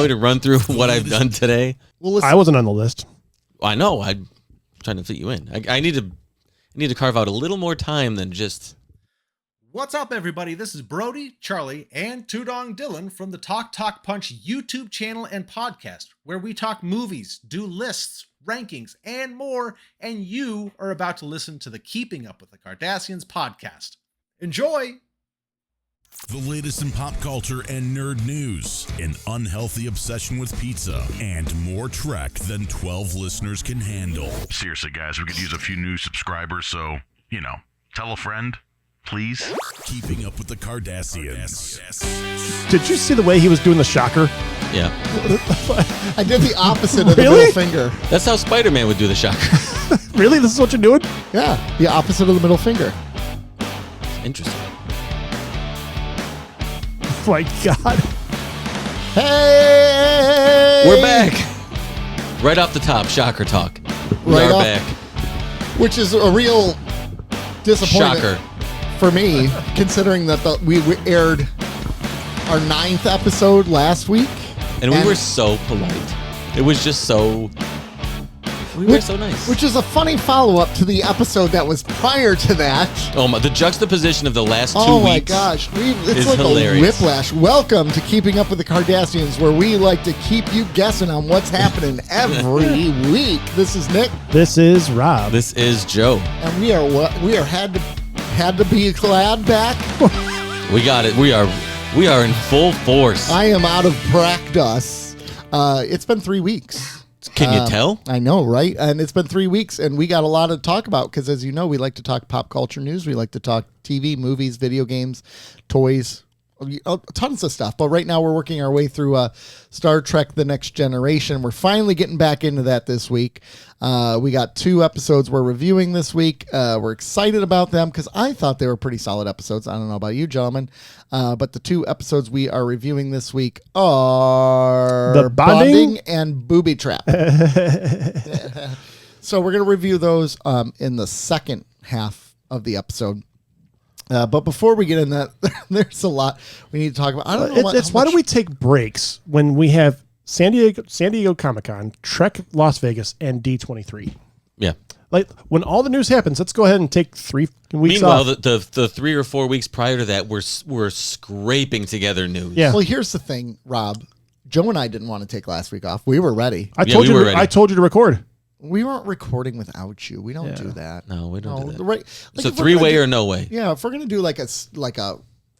To run through what I've done today. Well, I wasn't on the list. I know. I'm trying to fit you in. I need to carve out a little more time than just. What's up, everybody? This is Brody, Charlie, and Tudong Dylan from the Talk Punch YouTube channel and podcast, where we talk movies, do lists, rankings, and more. And you are about to listen to the Keeping Up with the Cardassians podcast. Enjoy! The latest in pop culture and nerd news, an unhealthy obsession with pizza, and more Trek than 12 listeners can handle. Seriously, guys, we could use a few new subscribers, so, tell a friend, please. Keeping Up with the Cardassians. Did you see the way he was doing the shocker? Yeah. I did the opposite of the middle finger. That's how Spider-Man would do the shocker. Really? This is what you're doing? Yeah, the opposite of the middle finger. Interesting. Oh my God. Hey! We're back. Right off the top, shocker talk. We Right are off- back. Which is a real disappointment Shocker. for me, considering that we aired our 9th episode last week. And we were so polite. It was just so... We were so nice. Which is a funny follow-up to the episode that was prior to that. Oh my! The juxtaposition of the last 2 weeks. Oh my gosh. It's like hilarious. a whiplash. Welcome to Keeping Up with the Cardassians, where we like to keep you guessing on what's happening every week. This is Nick. This is Rob. This is Joe. And we are had to be glad back. We got it. We are in full force. I am out of practice. It's been 3 weeks. Can you tell? I know, right? And it's been 3 weeks, and we got a lot to talk about because, as you know, we like to talk pop culture news. We like to talk TV, movies, video games, toys, tons of stuff. But right now we're working our way through Star Trek The Next Generation. We're finally getting back into that this week. We got 2 episodes we're reviewing this week. We're excited about them because I thought they were pretty solid episodes. I don't know about you, gentlemen. But the 2 episodes we are reviewing this week are The Bonding and Booby Trap. So we're going to review those in the second half of the episode. But before we get in that, there's a lot we need to talk about. I don't know why do we take breaks when we have San Diego Comic-Con, Trek Las Vegas, and D23? Yeah. Like, when all the news happens, let's go ahead and take 3 weeks off. Meanwhile, the 3 or 4 weeks prior to that, we're scraping together news. Yeah. Well, here's the thing, Rob. Joe and I didn't want to take last week off. We were ready. I told you to record. We weren't recording without you. We don't do that. No, we don't do that. Right. It's a 3-way or no way. Yeah, if we're gonna do like a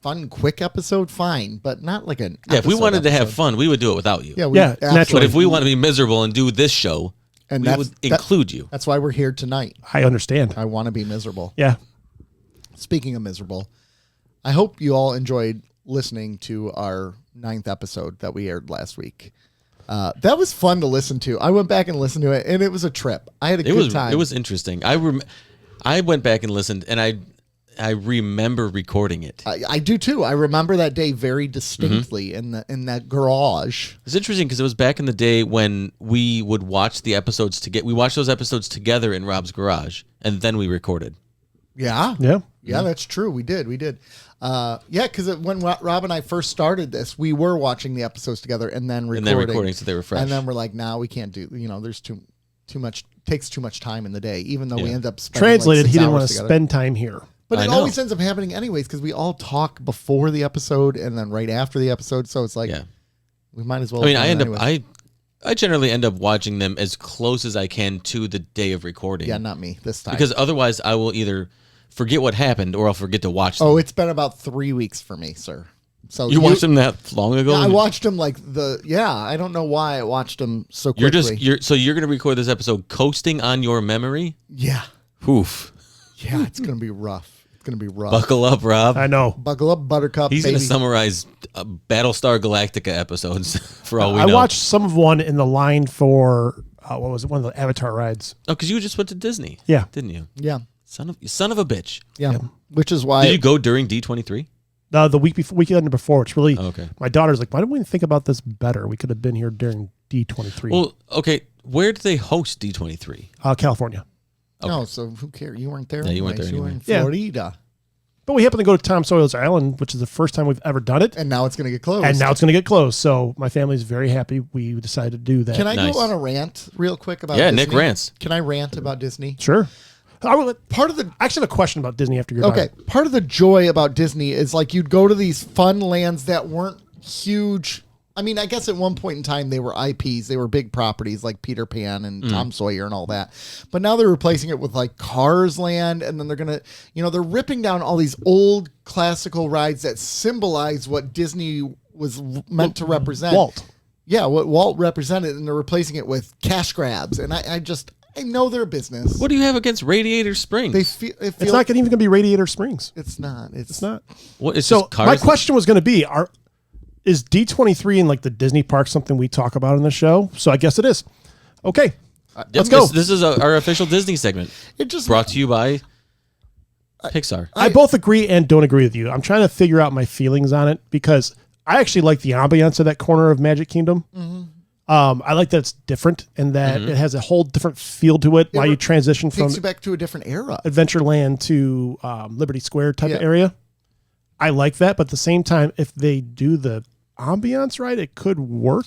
fun, quick episode, fine, but not like an. Yeah, if we wanted to have fun, we would do it without you. Yeah, naturally. But if we want to be miserable and do this show, and we would include you. That's why we're here tonight. I understand. I want to be miserable. Yeah. Speaking of miserable, I hope you all enjoyed listening to our 9th episode that we aired last week. That was fun to listen to. I went back and listened to it, and it was a trip. I had a good time. It was interesting. I went back and listened, and I remember recording it. I do too. I remember that day very distinctly in that garage. It's interesting because it was back in the day when we would watch the episodes together. We watched those episodes together in Rob's garage, and then we recorded. Yeah. Yeah, that's true. We did. Because when Rob and I first started this, we were watching the episodes together and then recording. So they were fresh. And then we're like, nah, we can't do. There's too much. Takes too much time in the day. Even though we end up spending translated, like 6 he didn't want hours to together. spend time here. But it always ends up happening anyways because we all talk before the episode and then right after the episode. So it's like, we might as well. I generally end up watching them as close as I can to the day of recording. Yeah, not me this time. Because otherwise, I will either forget what happened or I'll forget to watch them. Oh, it's been about 3 weeks for me, sir. So you watched them that long ago? Yeah, I watched them I don't know why I watched them so quickly. So you're going to record this episode coasting on your memory? Yeah. Oof. Yeah, it's going to be rough. It's going to be rough. Buckle up, Rob. I know. Buckle up, Buttercup. He's going to summarize Battlestar Galactica episodes for all we know. I watched some of one in the line for, what was it, one of the Avatar rides. Oh, because you just went to Disney. Yeah. Didn't you? Yeah. Son of a bitch. Yeah. Which is why. Did you go during D23? The weekend before. It's really, okay. My daughter's like, why don't we think about this better? We could have been here during D23. Well, okay. Where did they host D23? California. Okay. No, so who cares? You weren't there. Yeah, you weren't there You were anyway. in Florida. But we happened to go to Tom Sawyer's Island, which is the first time we've ever done it. And now it's going to get closed. And now it's going to get closed. So my family's very happy we decided to do that. Can I Nice. go on a rant real quick about Yeah, Disney? Nick rants. Can I rant about Disney? Sure. I actually have a question about Disney after you're Okay. done. Part of the joy about Disney is like you'd go to these fun lands that weren't huge. I mean, I guess at one point in time they were IPs. They were big properties like Peter Pan and Tom Sawyer and all that. But now they're replacing it with like Cars Land. And then they're going to, they're ripping down all these old classical rides that symbolize what Disney was meant to represent. Walt. Yeah, what Walt represented. And they're replacing it with cash grabs. And I know their business. What do you have against Radiator Springs? It's not even going to be Radiator Springs. It's not. It's not. What, it's So just cars. my question was going to be, is D23 in like the Disney park something we talk about in the show? So I guess it is. Okay. Let's go. This is our official Disney segment. It just Brought to you by Pixar. I both agree and don't agree with you. I'm trying to figure out my feelings on it because I actually like the ambiance of that corner of Magic Kingdom. I like that it's different and that it has a whole different feel to it while you transition from takes you back to a different era. Adventureland to Liberty Square type of area. I like that, but at the same time, if they do the ambiance right, it could work.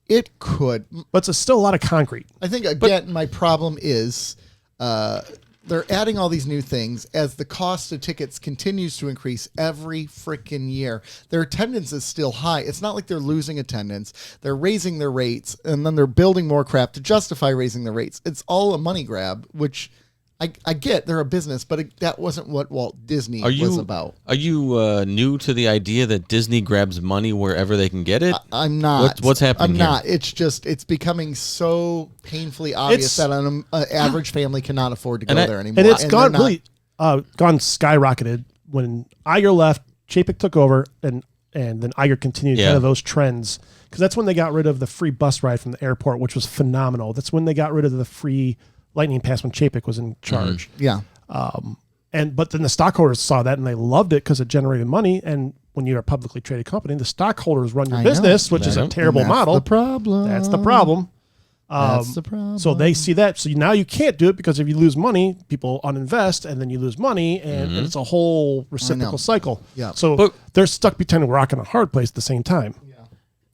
It could. But it's still a lot of concrete. I think, again, my problem is they're adding all these new things as the cost of tickets continues to increase every freaking year. Their attendance is still high. It's not like they're losing attendance. They're raising their rates, and then they're building more crap to justify raising the rates. It's all a money grab, which I get. They're a business, but that wasn't what Walt Disney was about. Are you new to the idea that Disney grabs money wherever they can get it? I'm not. What's happening I'm here? not. It's becoming so painfully obvious that an average family cannot afford to go there anymore. And it's gone skyrocketed when Iger left. Chapek took over, and then Iger continued kind of those trends because that's when they got rid of the free bus ride from the airport, which was phenomenal. That's when they got rid of the free Lightning Pass when Chapek was in charge. Yeah. But then the stockholders saw that and they loved it because it generated money. And when you're a publicly traded company, the stockholders run your business, which is a terrible model. That's the problem. That's the problem. That's the problem. So they see that. So now you can't do it because if you lose money, people uninvest and then you lose money and it's a whole reciprocal cycle. Yeah. So they're stuck between a rock and a hard place at the same time. Yeah.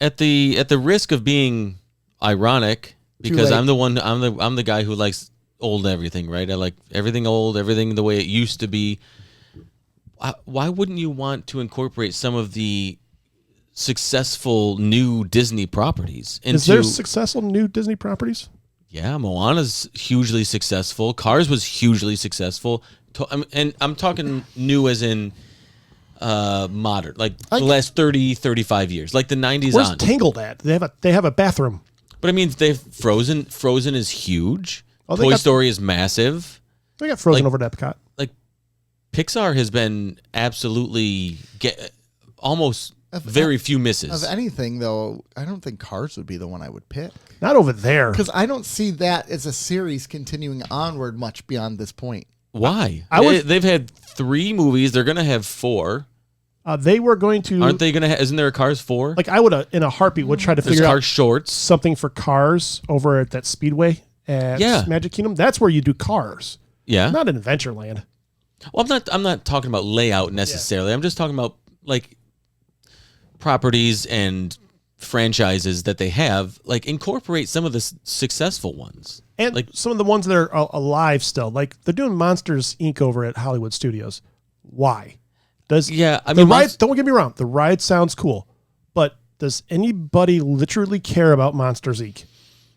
At the risk of being ironic, because I'm the guy who likes old everything, right? I like everything old, everything the way it used to be. Why wouldn't you want to incorporate some of the successful new Disney properties into... Is there successful new Disney properties? Yeah, Moana's hugely successful. Cars was hugely successful. And I'm talking new as in modern, like the last 30, 35 years, like the 90s Where's on. Tangled at? They have a bathroom. But I mean, they've Frozen. Frozen is huge. Oh, Toy Story is massive. They got Frozen over at Epcot. Like Pixar has been absolutely almost very few misses. Of anything, though, I don't think Cars would be the one I would pick. Not over there. Because I don't see that as a series continuing onward much beyond this point. Why? They've had 3 movies. They're going to have 4. They were going to... Aren't they going to isn't there a Cars 4? Like I would, in a heartbeat, would try to figure Cars out shorts. something for Cars over at that Speedway at Magic Kingdom. That's where you do Cars. Yeah. Not in Adventureland. Well, I'm not talking about layout necessarily. Yeah. I'm just talking about like properties and franchises that they have. Like incorporate some of the successful ones. And like some of the ones that are alive still. Like they're doing Monsters Inc. over at Hollywood Studios. Why? I mean, don't get me wrong. The ride sounds cool, but does anybody literally care about Monsters Inc.?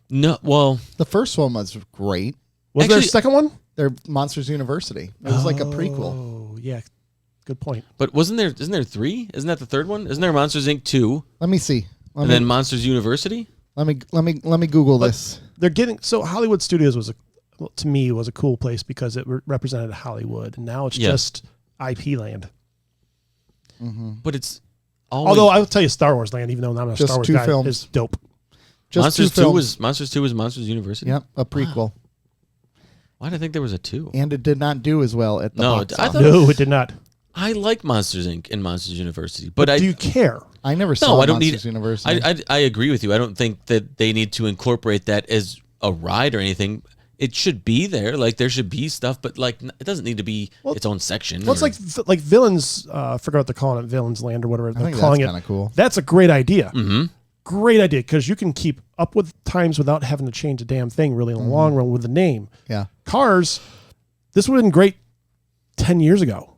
No. Well, the first one was great. Was there a second one? They're Monsters University. It was like a prequel. Oh, yeah. Good point. But isn't there 3? Isn't that the third one? Isn't there Monsters Inc. 2? Let me see. Then Monsters University? Let me Google this. They're getting Hollywood Studios was to me was a cool place because it represented Hollywood, and now it's just IP land. Mm-hmm. But it's always... Although I will tell you, Star Wars land, even though I'm not a Star Wars guy, films. is dope. Monsters 2 was Monsters University. Yep, a prequel. Wow. Why did I think there was a 2? And it did not do as well at the box office. No, it did not. I like Monsters Inc. and Monsters University, but do you care? I never saw Monsters University. I agree with you. I don't think that they need to incorporate that as a ride or anything. it should be there. Like there should be stuff, but like it doesn't need to be its own section. Well, it's like villains. I forgot what they're calling it, Villains Land or whatever. I think that's kind of cool. That's a great idea. Mm-hmm. Great idea, because you can keep up with times without having to change a damn thing. Really, in the long run, with the name. Yeah. Cars. This would have been great 10 years ago.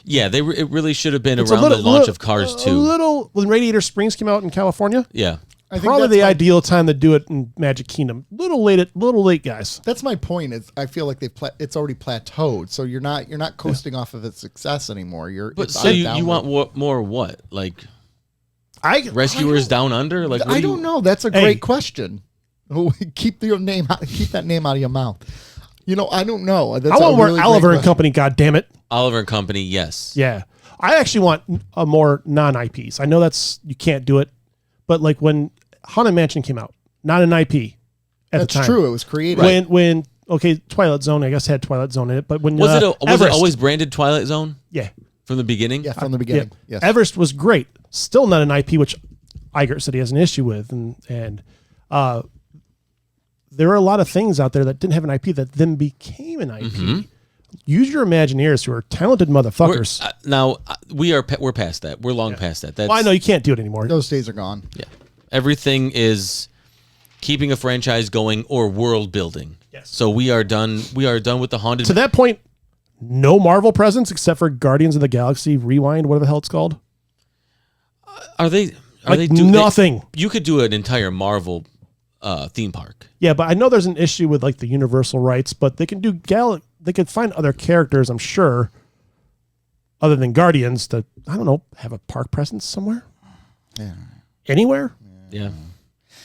Yeah, it really should have been around the launch of Cars 2. When Radiator Springs came out in California. Yeah. Probably the ideal time to do it in Magic Kingdom. Little late, guys. That's my point. Is I feel like it's already plateaued, so you're not coasting off of its success anymore. So you want more what? Like Rescuers Down Under? Like I don't know. That's a great question. Keep that name out of your mouth. I don't know. That's I want more Oliver and Company. God damn it. Oliver and Company. Yes. Yeah. I actually want a more non-IPs. I know you can't do it, but like when Haunted Mansion came out, not an IP at the time. That's true. It was created. When Twilight Zone, I guess had Twilight Zone in it, but when was it always branded Twilight Zone? Yeah. From the beginning? Yeah, from the beginning. Yeah. Yes. Everest was great. Still not an IP, which Iger said he has an issue with, and there are a lot of things out there that didn't have an IP that then became an IP. Mm-hmm. Use your Imagineers, who are talented motherfuckers. We're past that. We're long past that. Well, I know you can't do it anymore. Those days are gone. Yeah, everything is keeping a franchise going or world building. Yes. So we are done. We are done with the haunted. To that point, no Marvel presence except for Guardians of the Galaxy Rewind, whatever the hell it's called. Are they nothing? You could do an entire Marvel theme park. Yeah, but I know there's an issue with like the Universal rights, but they can do they could find other characters, I'm sure, other than Guardians, to, I don't know, have a park presence somewhere. Yeah. Anywhere. Yeah.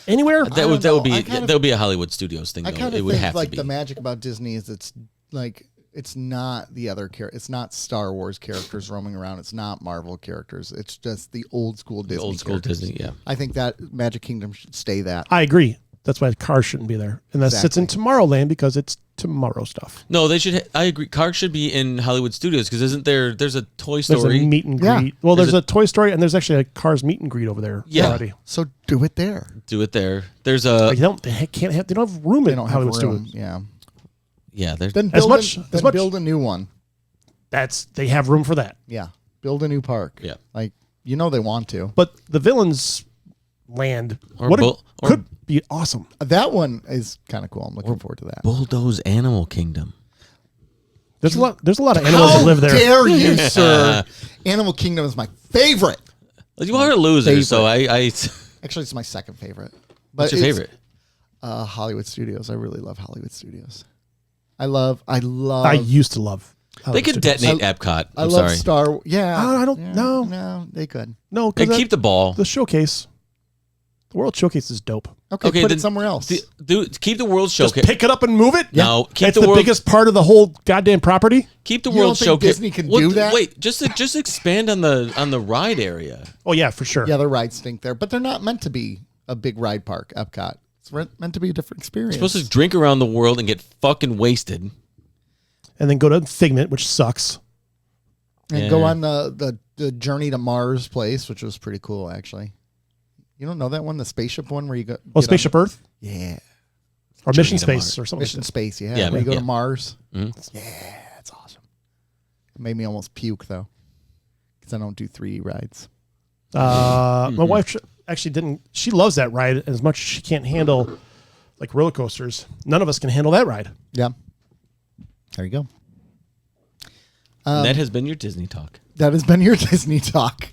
Anywhere. That would be a Hollywood Studios thing. I kind it of would think have like to be. the magic about Disney is it's not the other it's not Star Wars characters roaming around. It's not Marvel characters. It's just the old school Disney. Old school Disney. Yeah. I think that Magic Kingdom should stay that. I agree. That's why Cars shouldn't be there, and that sits in Tomorrowland because it's tomorrow stuff. No, they should. I agree. Cars should be in Hollywood Studios because there's a Toy Story. There's a meet and greet. Yeah. Well, there's a Toy Story, and there's actually a Cars meet and greet over there already. So do it there. Do it there. There's a. They don't have room in Hollywood Studios. Yeah. Yeah. There's build a new one. They have room for that. Yeah. Build a new park. Yeah. Like they want to. But the Villains Land could be awesome. That one is kind of cool. I'm looking forward to that. Bulldoze Animal Kingdom. There's a lot of animals that live there. How dare you, sir? Animal Kingdom is my favorite. You are a loser, so I Actually, it's my second favorite. What's your favorite? Hollywood Studios. I really love Hollywood Studios. I used to love. They could detonate Epcot. I love Star Wars. Yeah. I don't know. No, they could. No, and keep the ball. The showcase. The World Showcase is dope. Okay, put it somewhere else. Keep the World Showcase. Just pick it up and move it? No, keep the biggest part of the whole goddamn property. Keep the World Showcase. Disney can do that? Wait, just expand on the ride area. Oh yeah, for sure. Yeah, the rides stink there, but they're not meant to be a big ride park, Epcot. It's meant to be a different experience. You're supposed to drink around the world and get fucking wasted. And then go to Figment, which sucks. And go on the Journey to Mars place, which was pretty cool, actually. You don't know that one, the spaceship one where you go? Oh, Spaceship Earth? Yeah. Or Mission Space or something. Mission Space, yeah. Where you go to Mars. Mm-hmm. Yeah, that's awesome. It made me almost puke, though, because I don't do 3D rides. My wife actually didn't. She loves that ride as much as she can't handle like roller coasters. None of us can handle that ride. Yeah. There you go. That has been your Disney talk. That has been your Disney talk.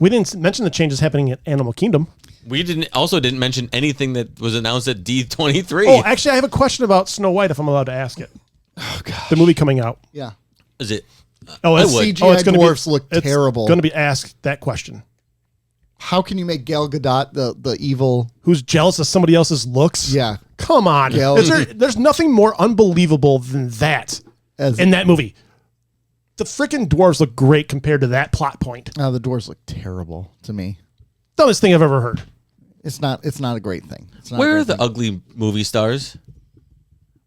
We didn't mention the changes happening at Animal Kingdom. We didn't mention anything that was announced at D23. Oh, actually, I have a question about Snow White, if I'm allowed to ask it. Oh, gosh. The movie coming out. Yeah. Is it? CGI dwarfs look terrible. It's going to be asked that question. How can you make Gal Gadot the evil? Who's jealous of somebody else's looks? Yeah. Come on. There's nothing more unbelievable than that in that movie. The freaking dwarves look great compared to that plot point. Oh, the dwarves look terrible to me. Dumbest thing I've ever heard. It's not a great thing. Where are the ugly movie stars?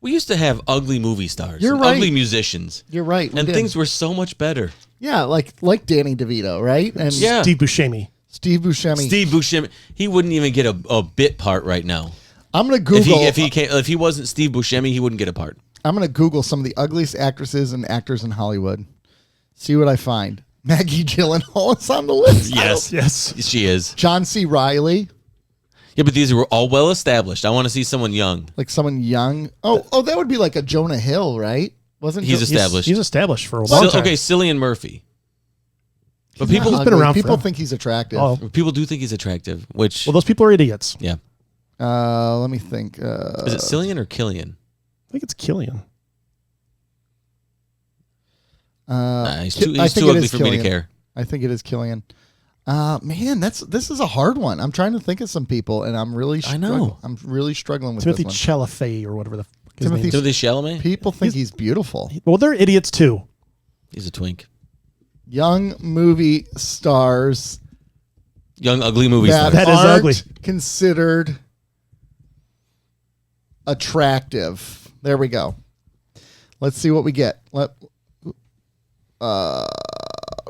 We used to have ugly movie stars. You're right. Ugly musicians. You're right. And things were so much better. Yeah, like Danny DeVito, right? And Steve Buscemi. Steve Buscemi. He wouldn't even get a bit part right now. I'm gonna Google if he wasn't Steve Buscemi, he wouldn't get a part. I'm gonna Google some of the ugliest actresses and actors in Hollywood. See what I find. Maggie Gyllenhaal is on the list. Yes, she is. John C. Reilly. Yeah, but these were all well established. I want to see someone young. Like someone young. Oh, that would be like a Jonah Hill, right? Wasn't he's established? He's established for a long time. Okay, Cillian Murphy. But he's been around. People think he's attractive. Oh. People do think he's attractive. Which those people are idiots. Yeah. Let me think. Is it Cillian or Killian? I think it's Killian. He's too ugly for me to care. I think it is Killian. Man, this is a hard one. I'm trying to think of some people, and I'm really I'm really struggling with Timothy this one. Chalamet or whatever the fuck his name is. Timothy Chalamet? People think he's beautiful. Well, they're idiots too. He's a twink. Young movie stars. Young ugly movie stars. That is ugly. Considered attractive. There we go. Let's see what we get.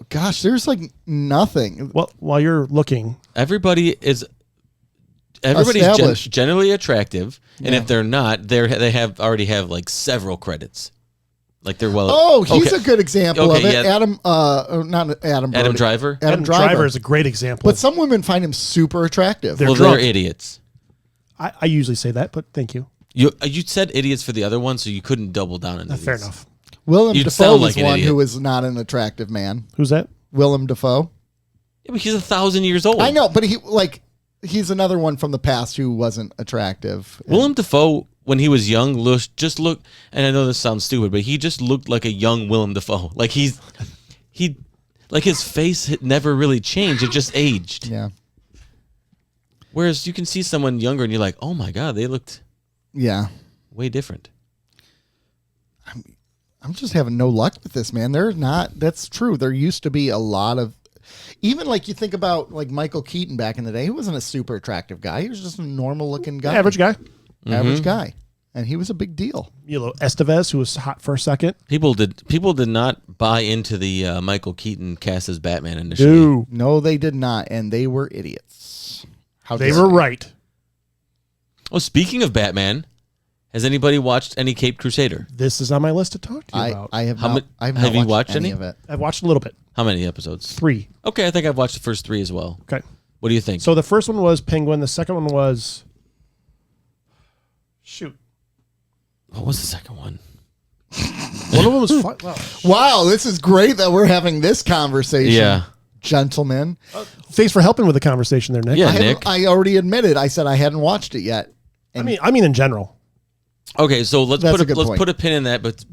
Gosh, there's like nothing. Well, while you're looking, everybody's generally attractive, and if they're not, they already have like several credits. Like they're well. Oh, he's a good example of it. Yeah. Adam Driver. Adam Driver is a great example. But some women find him super attractive. They're idiots. I usually say that, but thank you. You said idiots for the other one, so you couldn't double down on fair enough. Willem Dafoe was one who is not an attractive man. Who's that? Willem Dafoe. Yeah, but he's 1,000 years old. I know, but he's another one from the past who wasn't attractive. Willem Dafoe, when he was young, just looked, and I know this sounds stupid, but he just looked like a young Willem Dafoe. Like his face had never really changed; it just aged. Yeah. Whereas you can see someone younger, and you're like, "Oh my god, they looked." Yeah. Way different. I'm just having no luck with this, man. That's true. There used to be a lot of, even like you think about like Michael Keaton back in the day, he wasn't a super attractive guy. He was just a normal looking guy. Average guy. Average guy. And he was a big deal. Milo Estevez, who was hot for a second. People did not buy into the Michael Keaton cast as Batman initially. No, they did not. And they were idiots. They were right. Oh, speaking of Batman, has anybody watched any Caped Crusader? This is on my list to talk to you about. I have not. Have you watched any of it? I've watched a little bit. How many episodes? 3. Okay, I think I've watched the first 3 as well. Okay. What do you think? So the first one was Penguin. The second one was... Shoot. What was the second one? One of them was fun. Wow, this is great that we're having this conversation. Yeah. Gentlemen. Thanks for helping with the conversation there, Nick. Yeah, Nick. I already admitted. I said I hadn't watched it yet. And I mean in general. Okay, so let's put a pin in that. But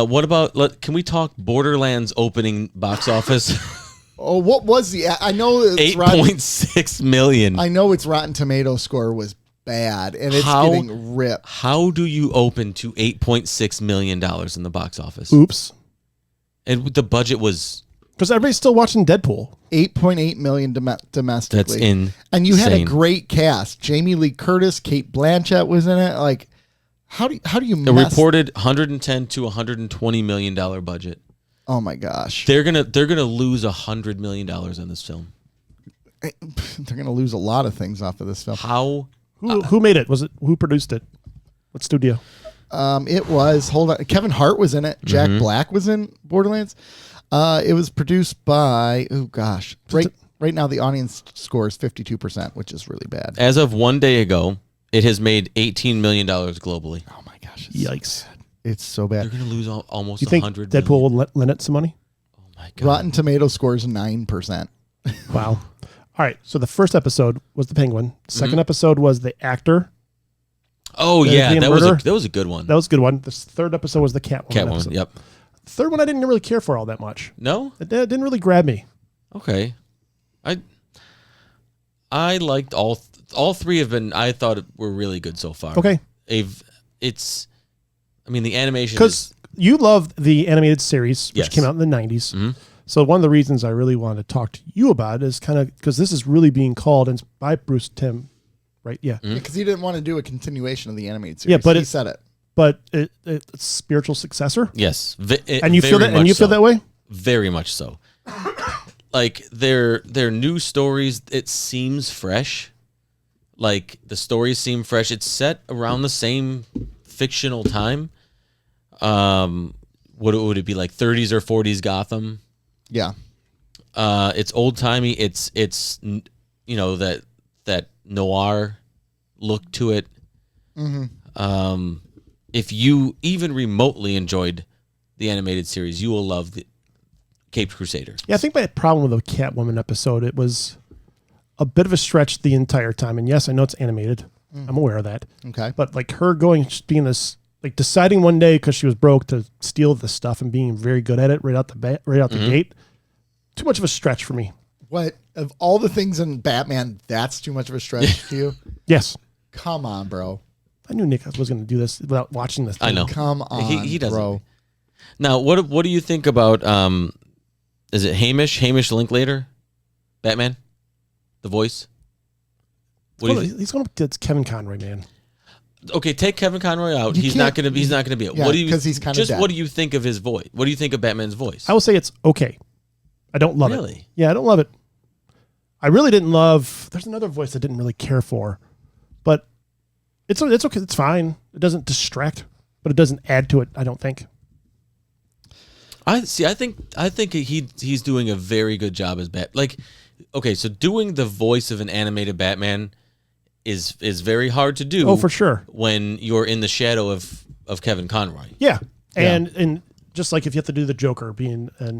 what about? Can we talk Borderlands opening box office? Oh, what was the? I know it's 8.6 million. I know its Rotten Tomato score was bad, and it's getting ripped. How do you open to $8.6 million in the box office? Oops. And the budget was. Because everybody's still watching Deadpool. 8.8 million domestically. That's insane. And you had a great cast. Jamie Lee Curtis, Kate Blanchett was in it. Like, how do you? A reported 110 to 120 million dollar budget. Oh my gosh. They're gonna lose $100 million on this film. They're gonna lose a lot of things off of this film. How? Who made it? Who produced it? What studio? It was. Hold on. Kevin Hart was in it. Jack Black was in Borderlands. It was produced by, oh gosh, right now the audience score is 52%, which is really bad. As of 1 day ago, it has made $18 million globally. Oh my gosh. Yikes. It's so bad. They're going to lose almost you think $100 Deadpool will lend it some money? Oh my God. Rotten Tomato score is 9%. Wow. All right. So the first episode was the Penguin. Second episode was the actor. Oh yeah, that was a good one. That was a good one. The third episode was the Catwoman. Catwoman, yep. The third one I didn't really care for all that much. No? It didn't really grab me. Okay. I liked all three have been, I thought were really good so far. Okay. The animation because you loved the animated series, which Yes. came out in the 90s. Mm-hmm. So one of the reasons I really wanted to talk to you about is kind of because this is really being called and by Bruce Timm, right? Yeah. Because he didn't want to do a continuation of the animated series. Yeah, but he said it. But it's spiritual successor. Yes. And you feel that, and you feel that way? Very much so. Like their new stories, it seems fresh. Like the stories seem fresh. It's set around the same fictional time. What would it be like? 30s or 40s Gotham? Yeah. It's old timey. It's that noir look to it. Mm-hmm. If you even remotely enjoyed the animated series, you will love the Caped Crusader. Yeah, I think my problem with the Catwoman episode, it was a bit of a stretch the entire time. And yes, I know it's animated. I'm aware of that. Okay. But like her being this, like deciding one day because she was broke to steal the stuff and being very good at it right out the gate. Too much of a stretch for me. What, of all the things in Batman, that's too much of a stretch to you? Yes. Come on, bro. I knew Nick was going to do this without watching this thing. I know. Come on, he doesn't. bro. Now, what do you think about is it Hamish Linklater, Batman, the voice? He's going to it's Kevin Conroy, man. Okay, take Kevin Conroy out. He's not going to be it. Yeah, what do you? Because he's kind of dead. What do you think of his voice? What do you think of Batman's voice? I will say it's okay. I don't love Really? it. Yeah, I don't love it. I really didn't love. There's another voice I didn't really care for, but it's okay. It's fine. It doesn't distract, but it doesn't add to it. I don't think. I think he's doing a very good job as Bat. Like, okay, so doing the voice of an animated Batman is very hard to do. Oh, for sure. When you're in the shadow of Kevin Conroy. Yeah, and just like if you have to do the Joker being an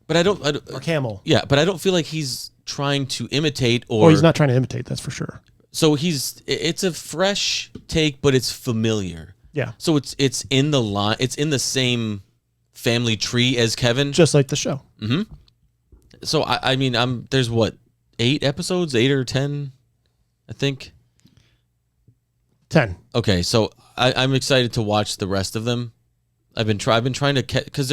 but I don't or Camel. Yeah, but I don't feel like he's trying to imitate or he's not trying to imitate. That's for sure. So it's a fresh take, but it's familiar. Yeah. So it's in the line. It's in the same family tree as Kevin, just like the show. Mm-hmm. So I mean, there's what 8 episodes, 8 or 10, I think. 10. Okay, so I'm excited to watch the rest of them. I've been trying to because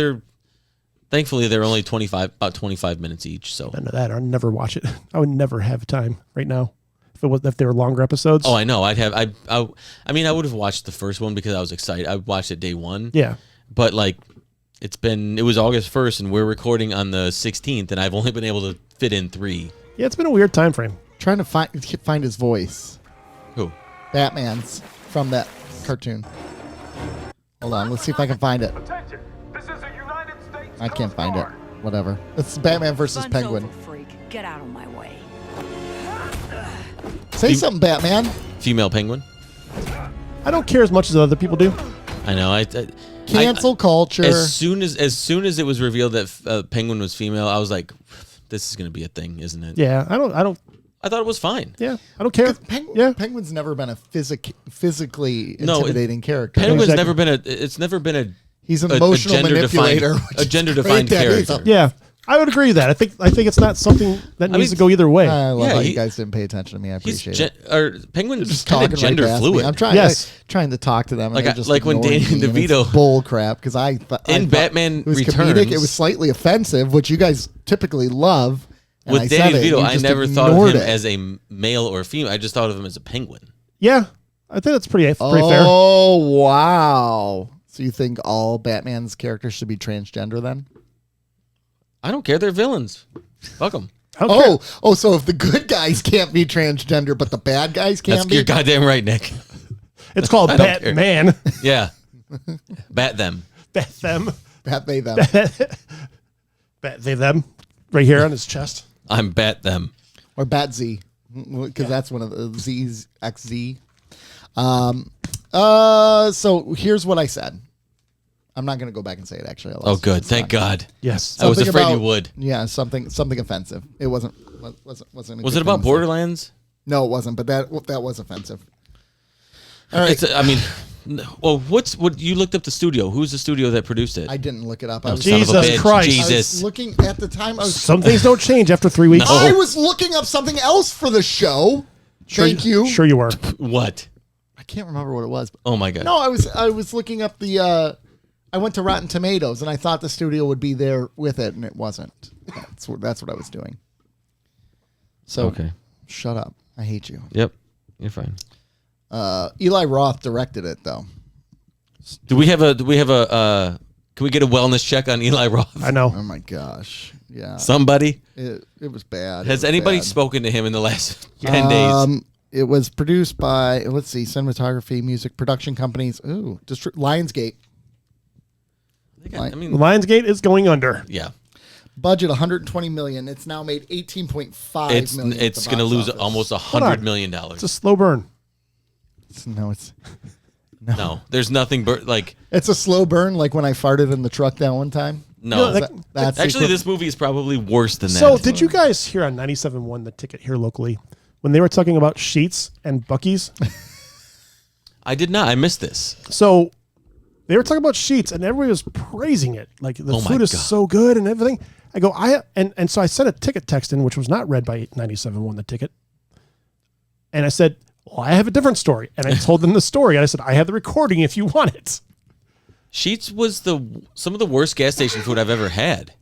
thankfully they're only about 25 minutes each. So none of that. I'd never watch it. I would never have time right now if they were longer episodes. Oh, I know. I would have watched the first one because I was excited. I watched it day one. Yeah, but like it was August 1st and we're recording on the 16th, and I've only been able to fit in 3. Yeah, it's been a weird time frame. Trying to find his voice. Who? Batman's from that cartoon. Hold on, let's see if I can find it. Attention. This is a United States I can't Coast find it. Guard. Whatever. It's Batman versus Fun's Penguin. over, freak. Get out of my way. Say something, Batman. Female Penguin. I don't care as much as other people do. I know. Cancel culture. As soon as it was revealed that Penguin was female, I was like, "This is going to be a thing, isn't it?" Yeah, I don't. I thought it was fine. Yeah, I don't care. Penguin's never been a physically intimidating character. Penguin's Exactly. never been a. It's never been a. He's an emotional manipulator. A gender-defined character. Yeah, I would agree with that. I think it's not something that needs to go either way. I love how he- you guys didn't pay attention to me. I appreciate it. Penguin's Just kind talking of gender right past me. fluid. I'm trying. Yes. Trying to talk to them. And Like they just when ignored Danny me, and it's DeVito- bull crap because I thought Batman it was Returns- comedic. It was slightly offensive, which you guys typically love. And I With said Danny it, DeVito, you I just never thought of ignored him it. as a male or female. I just thought of him as a penguin. Yeah, I think that's pretty fair. Oh wow! So you think all Batman's characters should be transgender then? I don't care. They're villains. Fuck them. Oh, so if the good guys can't be transgender, but the bad guys That's can be? you're goddamn right, Nick. It's called I don't care. Batman. Yeah. Bat them. Bat them. Bat they them. Bat they them. Right here on his chest. I'm Bat them. Or Bat Z, because that's one of the Z's, XZ. So here's what I said. I'm not going to go back and say it, actually. Oh, good. Thank God. Yes. I was Something afraid you about- would. Yeah, something offensive. It wasn't. Was Was it it good about thing to say. Borderlands? No, it wasn't. But that was offensive. All right. Well, what you looked up the studio? Who's the studio that produced it? I didn't look it up. Oh, I was, son of a Jesus bitch. Christ. I was Jesus. looking at the time. I was, Some things don't change after 3 weeks. No. I was looking up something else for the show. Thank you. Sure you were. What? I can't remember what it was. Oh my God. No, I was looking up the. I went to Rotten Tomatoes and I thought the studio would be there with it, and it wasn't. That's what I was doing. So Okay. shut up. I hate you. Yep. You're fine. Eli Roth directed it though. Do we have a? Can we get a wellness check on Eli Roth? I know. Oh my gosh. Yeah. Somebody. It was bad. Has It was anybody bad. spoken to him in the last 10 days? It was produced by, let's see, cinematography, music, production companies. Ooh, Lionsgate. Lionsgate is going under. Yeah. Budget $120 million. It's now made $18.5 million. It's going to lose almost $100 million. It's a slow burn. No. There's nothing like. It's a slow burn, like when I farted in the truck that one time. No, that's actually this movie is probably worse than that. So, did you guys hear on 97.1 The Ticket here locally when they were talking about Sheetz and Buc-ee's? I did not. I missed this. So, they were talking about Sheetz and everybody was praising it. Like the food is so good and everything. I go, and so I sent a ticket text in, which was not read by 97.1 The Ticket. And I said, well, I have a different story. And I told them the story. And I said, I have the recording if you want it. Sheetz was some of the worst gas station food I've ever had.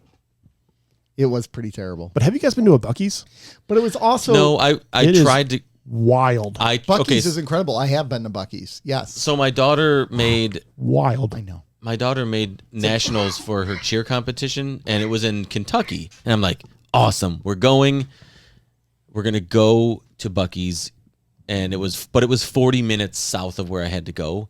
It was pretty terrible. But have you guys been to a Buc-ee's? But it was also... No, I tried to... Wild. Buc-ee's is incredible. I have been to Buc-ee's. Yes. So my daughter made... Wild. I know. My daughter made nationals for her cheer competition, and it was in Kentucky. And I'm like, awesome. We're going to go to Buc-ee's. And it was 40 minutes south of where I had to go.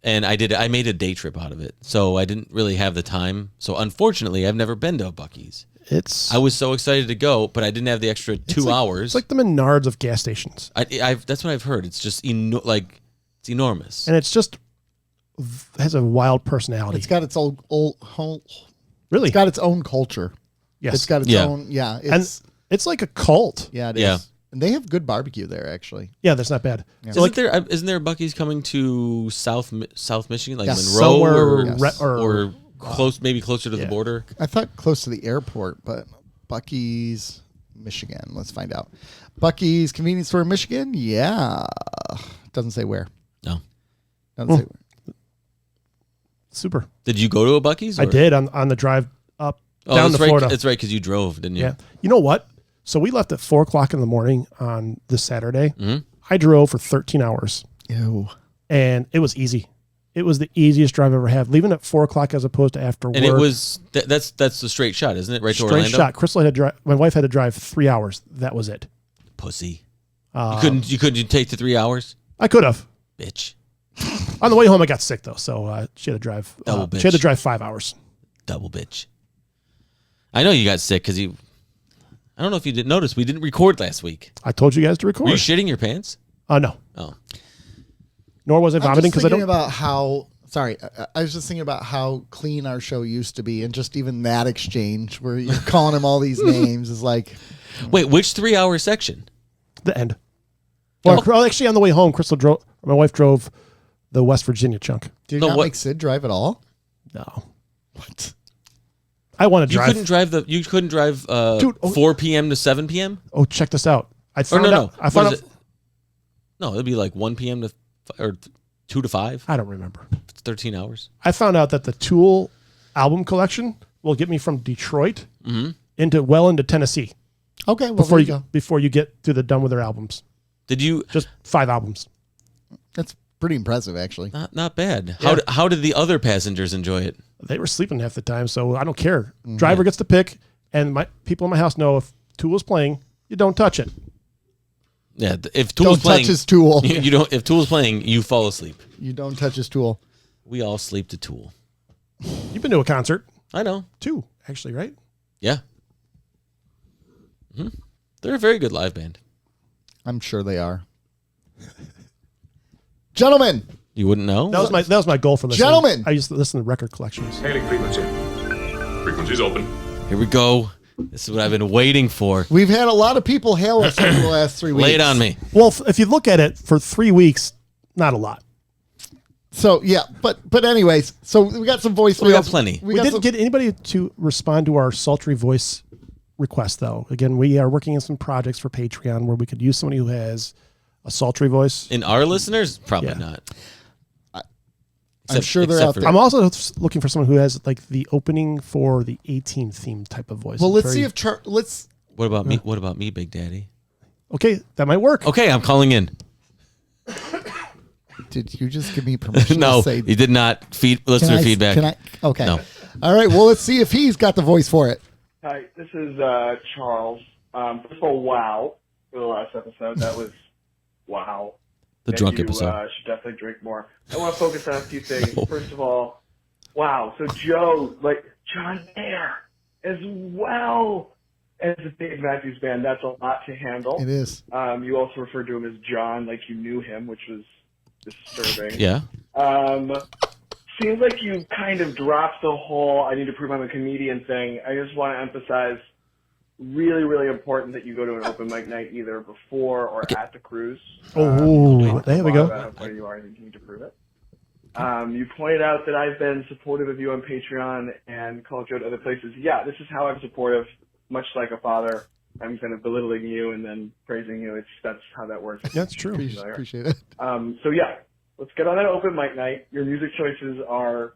And I made a day trip out of it. So I didn't really have the time. So unfortunately, I've never been to a Buc-ee's. I was so excited to go, but I didn't have the extra 2 hours. It's like the Menards of gas stations. That's what I've heard. It's just it's enormous. And it's just has a wild personality. It's got its own really. It's got its own culture. Yes. It's got its own. Yeah. It's like a cult. Yeah, it is. Yeah. And they have good barbecue there, actually. Yeah, that's not bad. Yeah. So isn't there a Buc-ee's coming to South Michigan, like yes. Monroe or close, maybe closer to the border? I thought close to the airport, but Buc-ee's, Michigan. Let's find out. Buc-ee's convenience store in Michigan? Yeah. Doesn't say where. No. Doesn't say where. Super. Did you go to a Buc-ee's? I did on the drive up down to Florida. That's right, because you drove, didn't you? Yeah. You know what? So we left at 4:00 in the morning on this Saturday. Mm-hmm. I drove for 13 hours. Ew. And it was easy. It was the easiest drive I've ever had. Leaving at 4:00 as opposed to after work. And it was that's the straight shot, isn't it? Right to Orlando. Straight shot. Crystal had to drive. My wife had to drive 3 hours. That was it. Pussy. You couldn't take the 3 hours. I could have. Bitch. On the way home, I got sick though, so she had to drive. Double bitch. She had to drive 5 hours. Double bitch. I know you got sick because you. I don't know if you didn't notice. We didn't record last week. I told you guys to record. Were you shitting your pants? No. Oh. Nor was I vomiting because I don't. About how. Sorry, I was just thinking about how clean our show used to be, and just even that exchange where you're calling him all these names is like. Wait, which 3 hour section? The end. Well, actually, on the way home, my wife drove the West Virginia chunk. Did you not make Sid drive at all? No. What? I want to drive. You couldn't drive 4 p.m. to 7 p.m. Oh, check this out. I found out. No, it'd be like 1 p.m. to or 2 to 5. I don't remember. It's 13 hours. I found out that the Tool album collection will get me from Detroit into Tennessee. Okay, well, before you get to the done with their albums. Did you just 5 albums? That's pretty impressive, actually. Not bad. Yeah. How did the other passengers enjoy it? They were sleeping half the time, so I don't care. Driver gets to pick, and my people in my house know if Tool is playing, you don't touch it. Yeah, if Tool's playing, touch his Tool. You don't. If Tool's playing, you fall asleep. You don't touch his Tool. We all sleep to Tool. You've been to a concert. I know. 2, actually, right? Yeah. Mm-hmm. They're a very good live band. I'm sure they are. Gentlemen. You wouldn't know? That was my goal for listening. Gentlemen. I used to listen to record collections. Hailing frequency. Frequency's open. Here we go. This is what I've been waiting for. We've had a lot of people hail us over the last 3 weeks. Lay it on me. Well, if you look at it for 3 weeks, not a lot. So, yeah, but anyways, so we got some voice. We got plenty. We didn't get anybody to respond to our sultry voice request, though. Again, we are working on some projects for Patreon where we could use somebody who has a sultry voice. In our listeners? Probably not. I'm sure they're out there. I'm also looking for someone who has like the opening for the A-Team theme type of voice. Well, let's see if let's. What about me? What about me, Big Daddy? Okay, that might work. Okay, I'm calling in. Did you just give me permission? No, to say, he did not. Listener feedback. Can I? Okay. No. All right. Well, let's see if he's got the voice for it. Hi, this is Charles. First of all, wow for the last episode. That was wow. The drunk episode. Should definitely drink more. I want to focus on a few things. First of all, wow. So Joe, like John Mayer, as well as the Dave Matthews Band, that's a lot to handle. It is. You also referred to him as John, like you knew him, which was disturbing. Yeah. Seems like you kind of dropped the whole "I need to prove I'm a comedian" thing. I just want to emphasize. Really, really important that you go to an open mic night either before or at the cruise. Oh, there we go. How funny you are, and you need to prove it. You pointed out that I've been supportive of you on Patreon and called you out other places. Yeah, this is how I'm supportive, much like a father. I'm kind of belittling you and then praising you. That's how that works. That's true. Appreciate it. So yeah, let's get on that open mic night. Your music choices are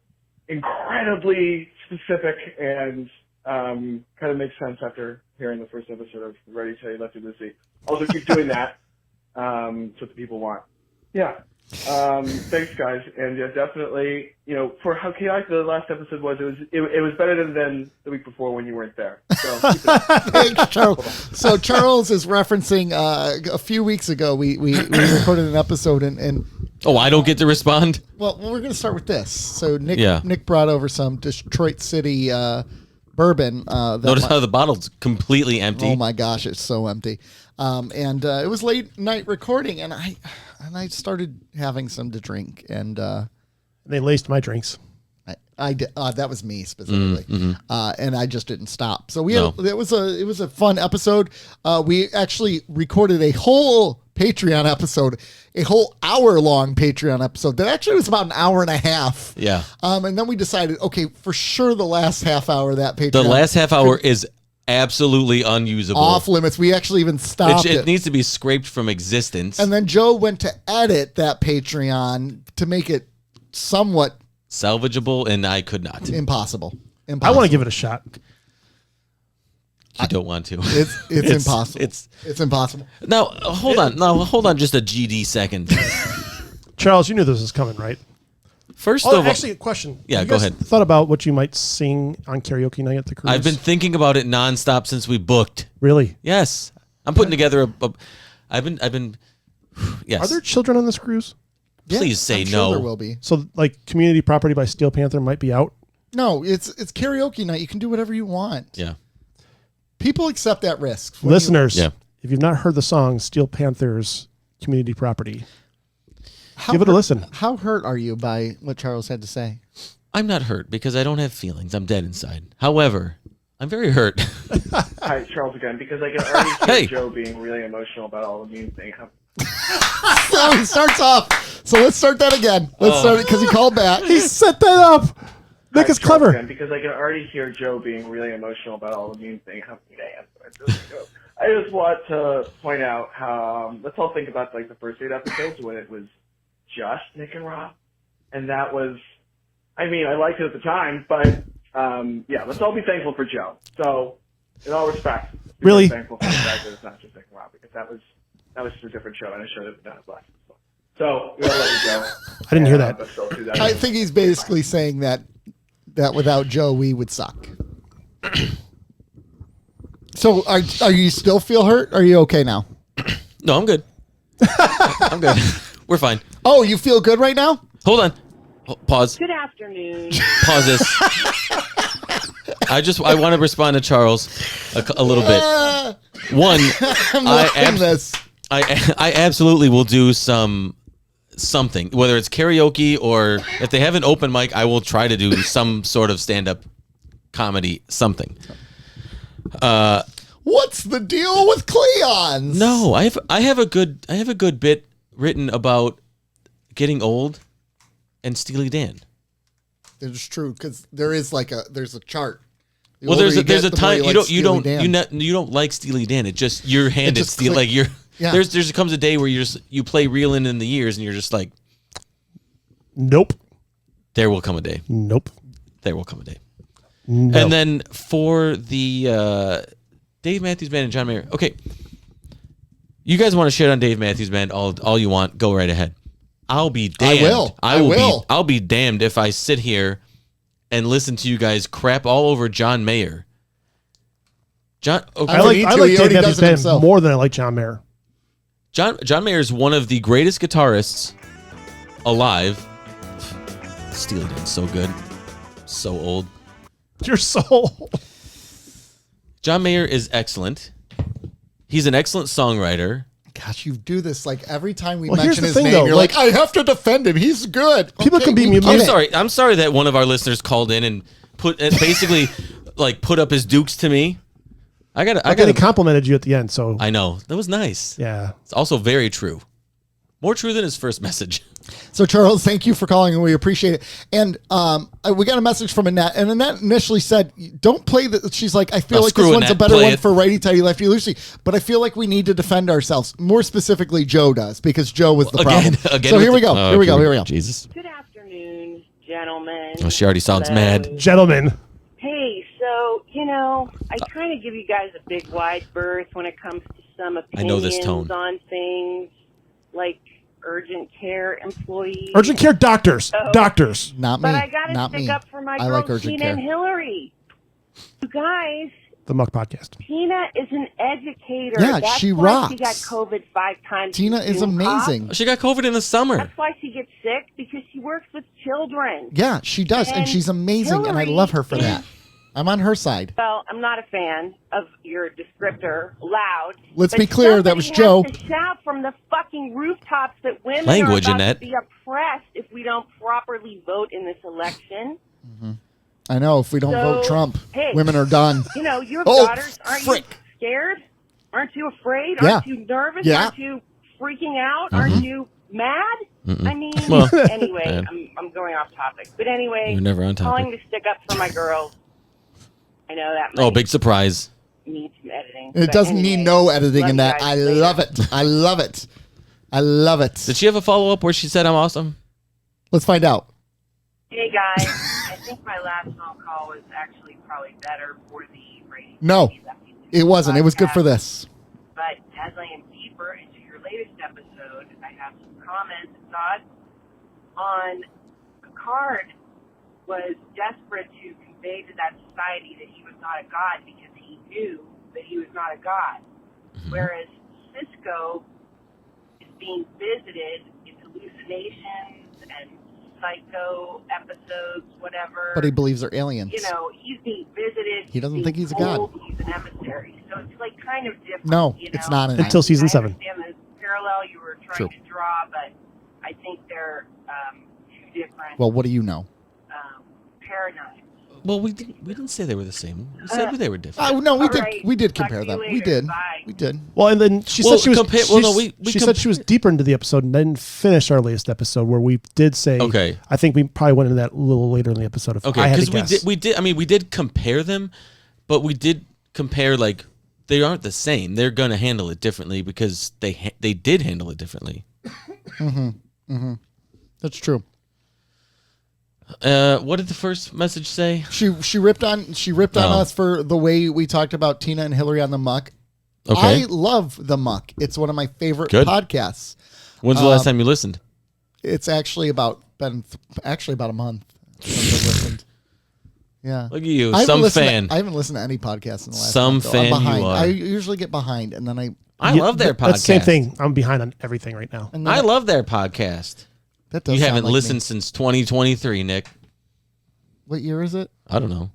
incredibly specific and kind of makes sense after hearing the first episode of Ready, Steady, Lefty, Lucy. Also keep doing that. It's what the people want. Yeah. Thanks, guys. And yeah, definitely, for how chaotic the last episode was, it was better than the week before when you weren't there. So keep it up. Thanks, Charles. So Charles is referencing a few weeks ago we recorded an episode and Oh, I don't get to respond? well we're going to start with this. So Nick brought over some Detroit City bourbon. Notice how the bottle's completely empty. Oh my gosh, it's so empty. And it was late night recording, and I started having some to drink, and they laced my drinks. I did, that was me specifically, and I just didn't stop. So it was a fun episode. We actually recorded a whole Patreon episode, a whole hour-long Patreon episode that actually was about an hour and a half. Yeah. And then we decided, okay, for sure the last half hour of that Patreon. The last half hour is absolutely unusable. Off limits. We actually even stopped it. It needs to be scraped from existence. And then Joe went to edit that Patreon to make it somewhat salvageable, and I could not. Impossible. I want to give it a shot. You don't want to. It's impossible. It's impossible. Now, hold on just a GD second. Charles, you knew this was coming, right? First of all, actually, a question. Yeah, you go guys ahead. Thought about what you might sing on karaoke night at the cruise? I've been thinking about it nonstop since we booked. Really? Yes. I'm putting together I've been yes. Are there children on this cruise? Please say I'm no. Sure there will be. So, like, Community Property by Steel Panther might be out? No, it's karaoke night. You can do whatever you want. Yeah. People accept that risk. Listeners, if you've not heard the song Steel Panther's Community Property, give it a listen. How hurt are you by what Charles had to say? I'm not hurt because I don't have feelings. I'm dead inside. However, I'm very hurt. Hi, Charles again, because I can already hear Joe being really emotional about all the mean things. So he starts off. So let's start that again. Let's start it because he called back. He set that up. Nick is clever. Again, because I can already hear Joe being really emotional about all the mean things. I just want to point out how let's all think about like the first 8 episodes when it was just Nick and Rob, and that was, I mean, I liked it at the time, but yeah, let's all be thankful for Joe. So, in all respect, really thankful for the fact that it's not just Nick and Rob, because that was just a different show, and I should have done it last. So we gotta let it go. I didn't hear that. I think he's basically saying that without Joe we would suck. So are you still feel hurt? Or are you okay now? No, I'm good. I'm good. We're fine. Oh, you feel good right now? Hold on. Pause. Good afternoon. Pause this. I want to respond to Charles a little bit. One, I absolutely will do something, whether it's karaoke or if they have an open mic, I will try to do some sort of stand-up comedy, something. What's the deal with Cleons? No, I have a good bit written about getting old and Steely Dan. It's true because there's a chart. Well, there's a time you don't like Steely Dan. It just you're handed Steely like you're. Yeah. There comes a day where you play Reelin' in the Years and you're just like, nope. There will come a day. Nope. There will come a day. No. And then for the Dave Matthews Band and John Mayer. Okay, you guys want to shit on Dave Matthews Band all you want? Go right ahead. I'll be damned. I will. I'll be damned if I sit here and listen to you guys crap all over John Mayer. I like Dave Matthews Band more than I like John Mayer. John Mayer is one of the greatest guitarists alive. Steely Dan's so good. So old. You're so old. John Mayer is excellent. He's an excellent songwriter. Gosh, you do this like every time we Well, here's mention the his thing, name. though, You're like, I have to defend him. He's good. People can be we get it. I'm sorry that one of our listeners called in and basically like put up his dukes to me. I He complimented you at the end, so I know. That was nice. yeah. It's also very true. More true than his first message. So, Charles, thank you for calling, and we appreciate it. And we got a message from Annette, and Annette initially said, don't play the... She's like, I feel like this one's a better one for righty tighty lefty loosey, but I feel like we need to defend ourselves. More specifically, Joe does, because Joe was the problem. Again, so here we go. Here we go. Jesus. Good afternoon, gentlemen. Oh, she already sounds mad. Gentlemen. Hey, so, I kind of give you guys a big wide berth when it comes to some opinions I know this tone. on things like urgent care employees. Urgent care doctors. Doctors. Not me. But I got to Not stick me. up for my I girls, like urgent Tina care. and Hillary. You guys, The Muck Podcast. Tina is an educator. Yeah, That's she why rocks. She got COVID 5 times. Tina is amazing. She got COVID in the summer. That's why she gets sick, because she works with children. Yeah, she does, and she's amazing, and I love her for that. I'm on her side. Well, I'm not a fan of your descriptor, loud. Let's but be clear, that was somebody Joe. has to shout from the fucking rooftops that women Language, are about Annette. to be oppressed if we don't properly vote in this election. I know, if we don't vote Trump, hey, women are done. You have Oh, daughters. Aren't frick. you scared? Aren't you afraid? Yeah. Aren't you nervous? Yeah. Aren't you freaking out? Aren't you mad? I mean, Well, anyway, man. I'm going off topic. But anyway, You're never on calling topic. to stick up for my girls. I know that might Oh, big surprise. need some editing. It but doesn't anyway, need no editing love in you that. guys. I Later. love it. I love it. I love it. Did she have a follow-up where she said I'm awesome? Let's find out. Hey guys, I think my last phone call was actually probably better for the rating. No, it wasn't. It was good for this. But as I am deeper into your latest episode, I have some comments and thoughts on Picard was desperate to convey to that society that he was not a god because he knew that he was not a god. Whereas Cisco is being visited in hallucinations and psycho episodes, whatever. But he believes they're aliens. He's being visited. He doesn't being think he's a told god. He's an emissary. So it's like kind of different. No, it's not an Until season 7. I understand the parallel you were trying to draw, but I think they're two different Well, what do you know? paradigms. Well, we didn't say they were the same. We said they were different. Oh no, we All did. right. We did Talk compare to you them. We later. did. Bye. We did. Well, and then she Well, said she was. compare- well, no, we she said she was deeper into the episode and then finished our latest episode where we did say. Okay. I think we probably went into that a little later in the episode. If I Okay, had to because guess. we did. I mean, we did compare them, but we did compare like they aren't the same. They're gonna handle it differently because they did handle it differently. That's true. What did the first message say? She ripped on us for the way we talked about Tina and Hillary on the Muck. Okay. I love the Muck. It's one of my favorite Good. podcasts. When's the last time you listened? It's actually about a month since I've listened. Yeah. Look at you, I haven't some listened fan. I haven't listened to any podcast in the last Some month, though. fan I'm behind. you are. I usually get behind, and then I love their podcast. That's the same thing. I'm behind on everything right now. and then I love their podcast. that does You sound haven't like listened me. since 2023, Nick. What year is it? I don't know.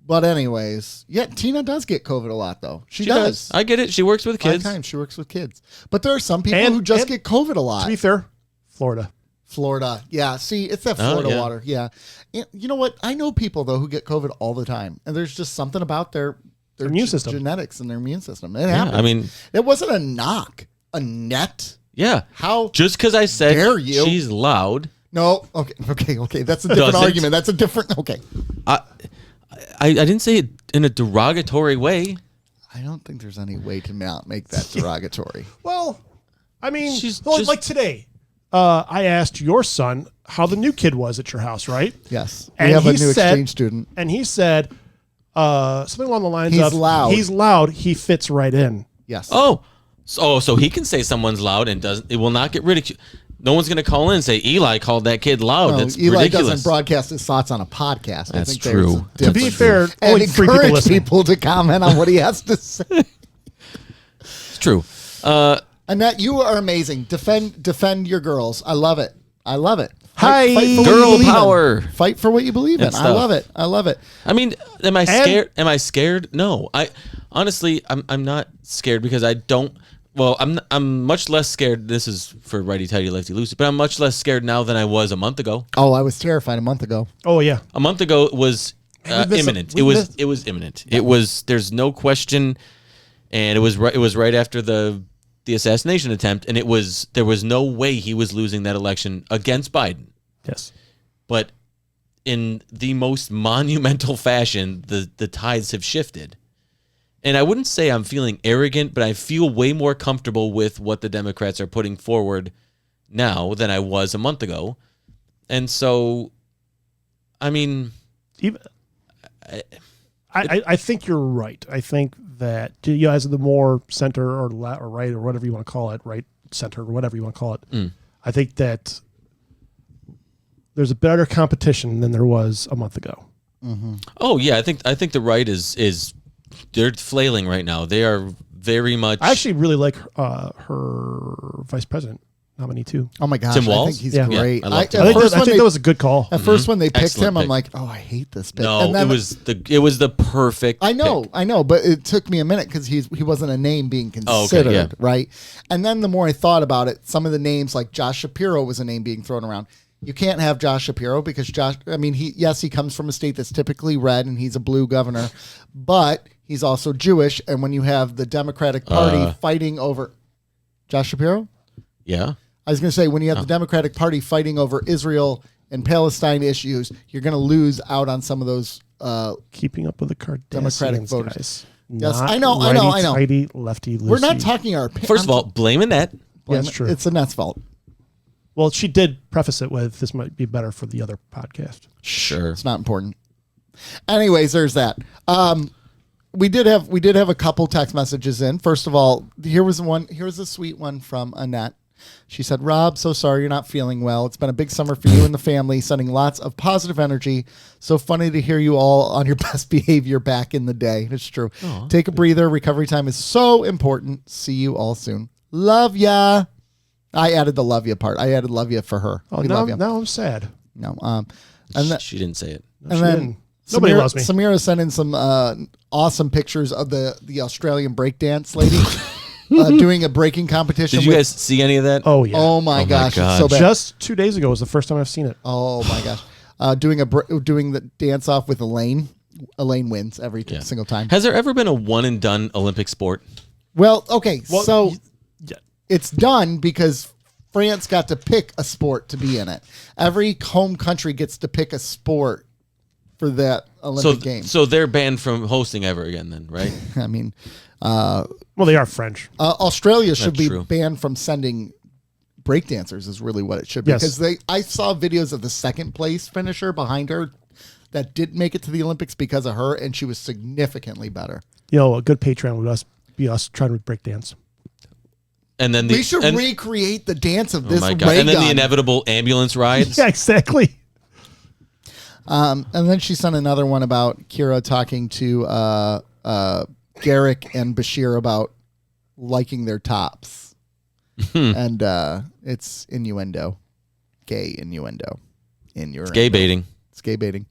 But anyways, yeah, Tina does get COVID a lot, though. She does. I get it. She works with Five kids. times she works with kids. But there are some people And- who just and- get COVID a To lot. be fair, Florida. Florida. Yeah, see, it's that Oh, Florida yeah. water. Yeah. You know what? I know people, though, who get COVID all the time. And there's just something about their Immune system. genetics and their immune system. It Yeah, happens. I mean, it wasn't a knock. A net. yeah. How? Just because I said Dare you. she's loud, No. Okay. That's a different Doesn't. argument. That's a different. Okay. I didn't say it in a derogatory way. I don't think there's any way to not make that derogatory. Well, I mean, She's well, just- like today, I asked your son how the new kid was at your house, right? Yes. And we have a he new said- exchange student. And he said something along the lines He's of, loud. He's loud. He fits right in. Yes. Oh, so he can say someone's loud and it will not get ridiculed. No one's going to call in and say Eli called that kid loud. No, That's Eli ridiculous. doesn't broadcast his thoughts on a podcast. I That's think true. there's a To be difference. fair, and only 3 people encourage listening. people to comment on what he has to say. true. Annette, you are amazing. Defend your girls. I love it. Hi, girl power. Fight for what you believe in. I love it. I mean, am I scared? Am I scared? No. Honestly, I'm not scared because I don't. Well, I'm much less scared. This is for righty tighty lefty loosey, but I'm much less scared now than I was a month ago. Oh, I was terrified a month ago. Oh yeah, a month ago it was imminent. It was imminent. It was. There's no question, and it was right after the assassination attempt, and there was no way he was losing that election against Biden. Yes, but in the most monumental fashion, the tides have shifted. And I wouldn't say I'm feeling arrogant, but I feel way more comfortable with what the Democrats are putting forward now than I was a month ago. And so, I mean, I think you're right. I think that as the more center or left or right or whatever you want to call it, right, center or whatever you want to call it, I think that there's a better competition than there was a month ago. Mm-hmm. Oh yeah, I think the right is they're flailing right now. They are very much. I actually really like her vice president nominee too. Oh my gosh, Tim Walz? I think he's great. I think that was a good call. At first, when they picked Excellent him, pick. I'm like, oh, I hate this bit. No, and then, it was the perfect. I know, pick. But it took me a minute because he wasn't a name being considered, right? And then the more I thought about it, some of the names like Josh Shapiro was a name being thrown around. You can't have Josh Shapiro because he comes from a state that's typically red and he's a blue governor, but he's also Jewish. And when you have the Democratic Party fighting over Josh Shapiro, yeah, I was going to say when you have the Democratic Party fighting over Israel and Palestine issues, you're going to lose out on some of those keeping up with the Cardassians, Democratic voters. Guys. Yes, Not I know. Righty, lefty, loosey. We're not talking our. First of all, blame Annette. That's true. It's Annette's fault. Well, she did preface it with, this might be better for the other podcast. Sure. It's not important. Anyways, there's that. We did have a couple text messages in. First of all, here was a sweet one from Annette. She said, Rob, so sorry you're not feeling well. It's been a big summer for you and the family, sending lots of positive energy. So funny to hear you all on your best behavior back in the day. It's true. Aww. Take a breather. Recovery time is so important. See you all soon. Love ya. I added the love ya part. I added love ya for her. Oh, now I'm sad. No. And she didn't say it. No, and then nobody loves me. Samira sent in some awesome pictures of the Australian breakdance lady doing a breaking competition. Did you guys see any of that? Oh yeah. Oh my gosh. It's so bad. Just 2 days ago was the first time I've seen it. Oh my gosh. Doing the dance off with Elaine. Elaine wins every single time. Has there ever been a one and done Olympic sport? Well, okay. So it's done because France got to pick a sport to be in it. Every home country gets to pick a sport for that Olympic game. So they're banned from hosting ever again then, right? I mean, well, they are French. Australia should be banned from sending breakdancers is really what it should be. Yes. Because I saw videos of the second place finisher behind her that didn't make it to the Olympics because of her, and she was significantly better. A good Patreon would be us trying to breakdance. And then we should recreate the dance of this. Oh my God. And then the inevitable ambulance rides. Yeah, exactly. And then she sent another one about Kira talking to Garrick and Bashir about liking their tops. And it's innuendo. Gay innuendo. It's gay baiting. It's gay baiting.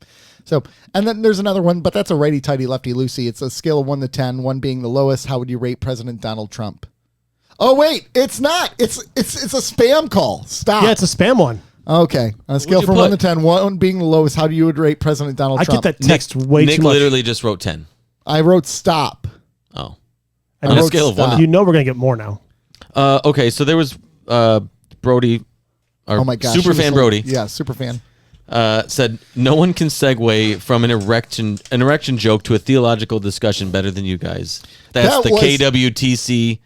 So, and then there's another one, but that's a righty tighty lefty loosey. It's a scale of 1 to 10, 1 being the lowest. How would you rate President Donald Trump? Oh wait, it's not. It's a spam call. Stop. Yeah, it's a spam one. Okay. On a scale from 1 to 10, 1 being the lowest, how do you rate President Donald Trump? I get that text way Nick too much. literally just wrote 10. I wrote stop. Oh. On a scale of 1. You know we're going to get more now. Okay, so there was Brody, our super fan Brody. Yeah, super fan. Said, no one can segue from an erection joke to a theological discussion better than you guys. That's the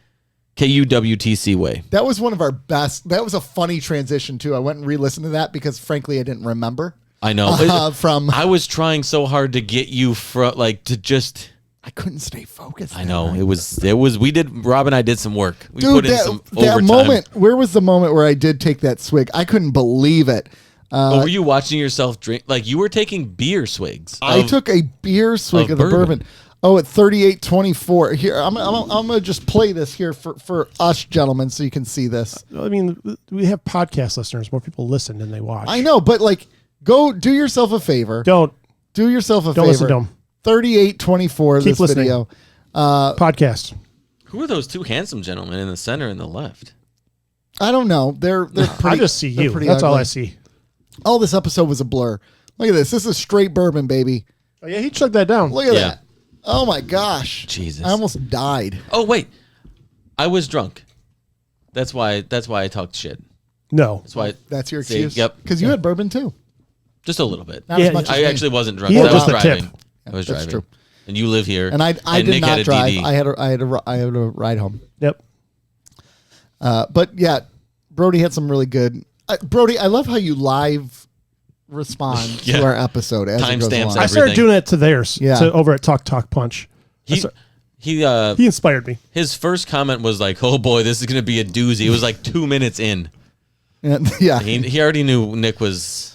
KUWTC way. That was one of our best. That was a funny transition too. I went and re-listened to that because frankly I didn't remember. I know. I was trying so hard to get you I couldn't stay focused. I know. It was Rob and I did some work. We Dude, put in some overtime. Moment, where was the moment where I did take that swig? I couldn't believe it. Were you watching yourself drink? Like you were taking beer swigs. I took a beer swig of the bourbon. Oh, at 38:24. Here, I'm gonna just play this here for us gentlemen, so you can see this. I mean, we have podcast listeners. More people listen than they watch. I know, but like, go do yourself a favor. Don't listen to them. 38:24. Keep this listening. video. Podcast. Who are those two handsome gentlemen in the center and the left? I don't know. They're pretty. I just see you. That's all I see. Oh, this episode was a blur. Look at this. This is straight bourbon, baby. Oh yeah, he chugged that down. Look at that. Oh my gosh. Jesus. I almost died. Oh wait, I was drunk. That's why I talked shit. No, That's your excuse. Yep. Because you had bourbon too. Just a little bit. Not as much as I me. actually wasn't drunk. He had I was just a tip. driving. I was That's driving. true. And you live here. And I did Nick not had a drive. DD. I had a ride home. Yep. But yeah, Brody had some really good. Brody, I love how you live respond Yeah. to our episode as it goes Timestamps along. I started everything. doing it to theirs. Yeah. Over at Talk Punch. He He inspired me. his first comment was like, "Oh boy, this is gonna be a doozy." It was like 2 minutes in. And, yeah. He already knew Nick was.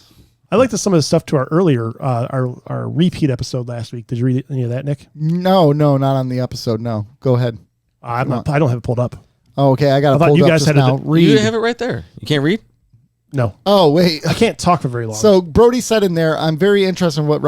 I liked some of the stuff to our earlier our repeat episode last week. Did you read any of that, Nick? No, not on the episode. No, go ahead. I don't have it pulled up. Oh, okay. I got I to thought pull you up guys just had it- now. Read. You have it right there. You can't read. No, Oh, wait. I can't talk for very long. So Brody said in there, I'm very interested in what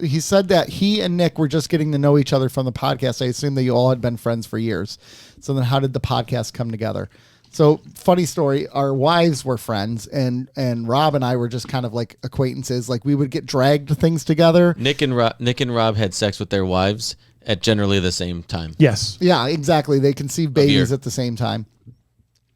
he said that he and Nick were just getting to know each other from the podcast. I assume that you all had been friends for years. So then how did the podcast come together? So funny story, our wives were friends and Rob and I were just kind of like acquaintances. Like we would get dragged to things together. Nick and Rob had sex with their wives at generally the same time. yes, Yeah, exactly. They conceived babies at the same time.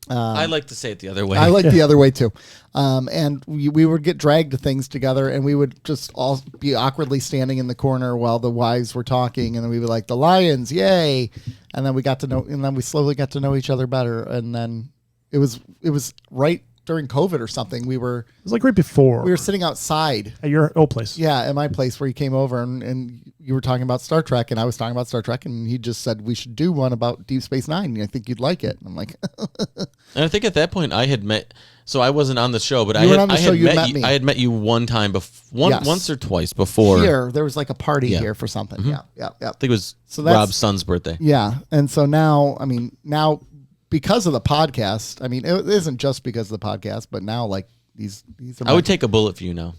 I like to say it the other way. I like the other way too. And we would get dragged to things together and we would just all be awkwardly standing in the corner while the wives were talking. And then we would like the Lions, yay. And then we slowly got to know each other better. And then it was right during COVID or something. it was like right before We were sitting outside. at your old place. Yeah, at my place where you came over and you were talking about Star Trek and I was talking about Star Trek and he just said we should do one about Deep Space Nine. I think you'd like it. And I'm like, And I think at that point I had met. So I wasn't on the show, but I were on the show, you had met you. me. I had met you one time Yes. once or twice before. here there was like a party Yeah. here for something. Mm-hmm. Yeah. I think it was So that's- Rob's son's birthday. Yeah. And so now because of the podcast, I mean, it isn't just because of the podcast, but now like these are I would take a bullet for you now.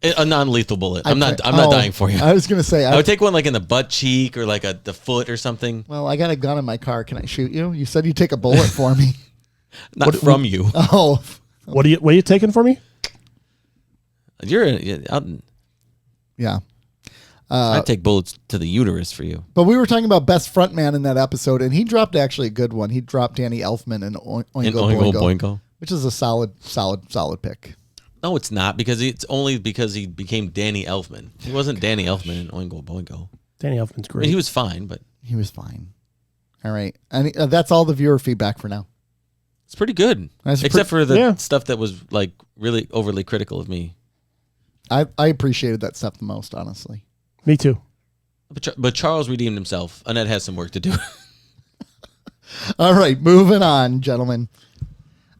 A non-lethal bullet. I'm not dying for you. I was going to say, I would take one like in the butt cheek or like the foot or something. well, I got a gun in my car. Can I shoot you? You said you'd take a bullet for me. Not from you. Oh, What are you taking for me? yeah. I'd take bullets to the uterus for you. But we were talking about best frontman in that episode, and he dropped actually a good one. He dropped Danny Elfman in Oingo Oingo Boingo, Boingo. which is a solid pick. No, it's not because it's only because he became Danny Elfman. He wasn't Danny Elfman in Oingo Boingo. Danny Elfman's I great. mean, he was fine, but He was fine. All right. And that's all the viewer feedback for now. it's pretty good. That's Except for the yeah. stuff that was like really overly critical of me. I appreciated that stuff the most, honestly. Me too. But Charles redeemed himself. Annette has some work to do. All right, moving on, gentlemen.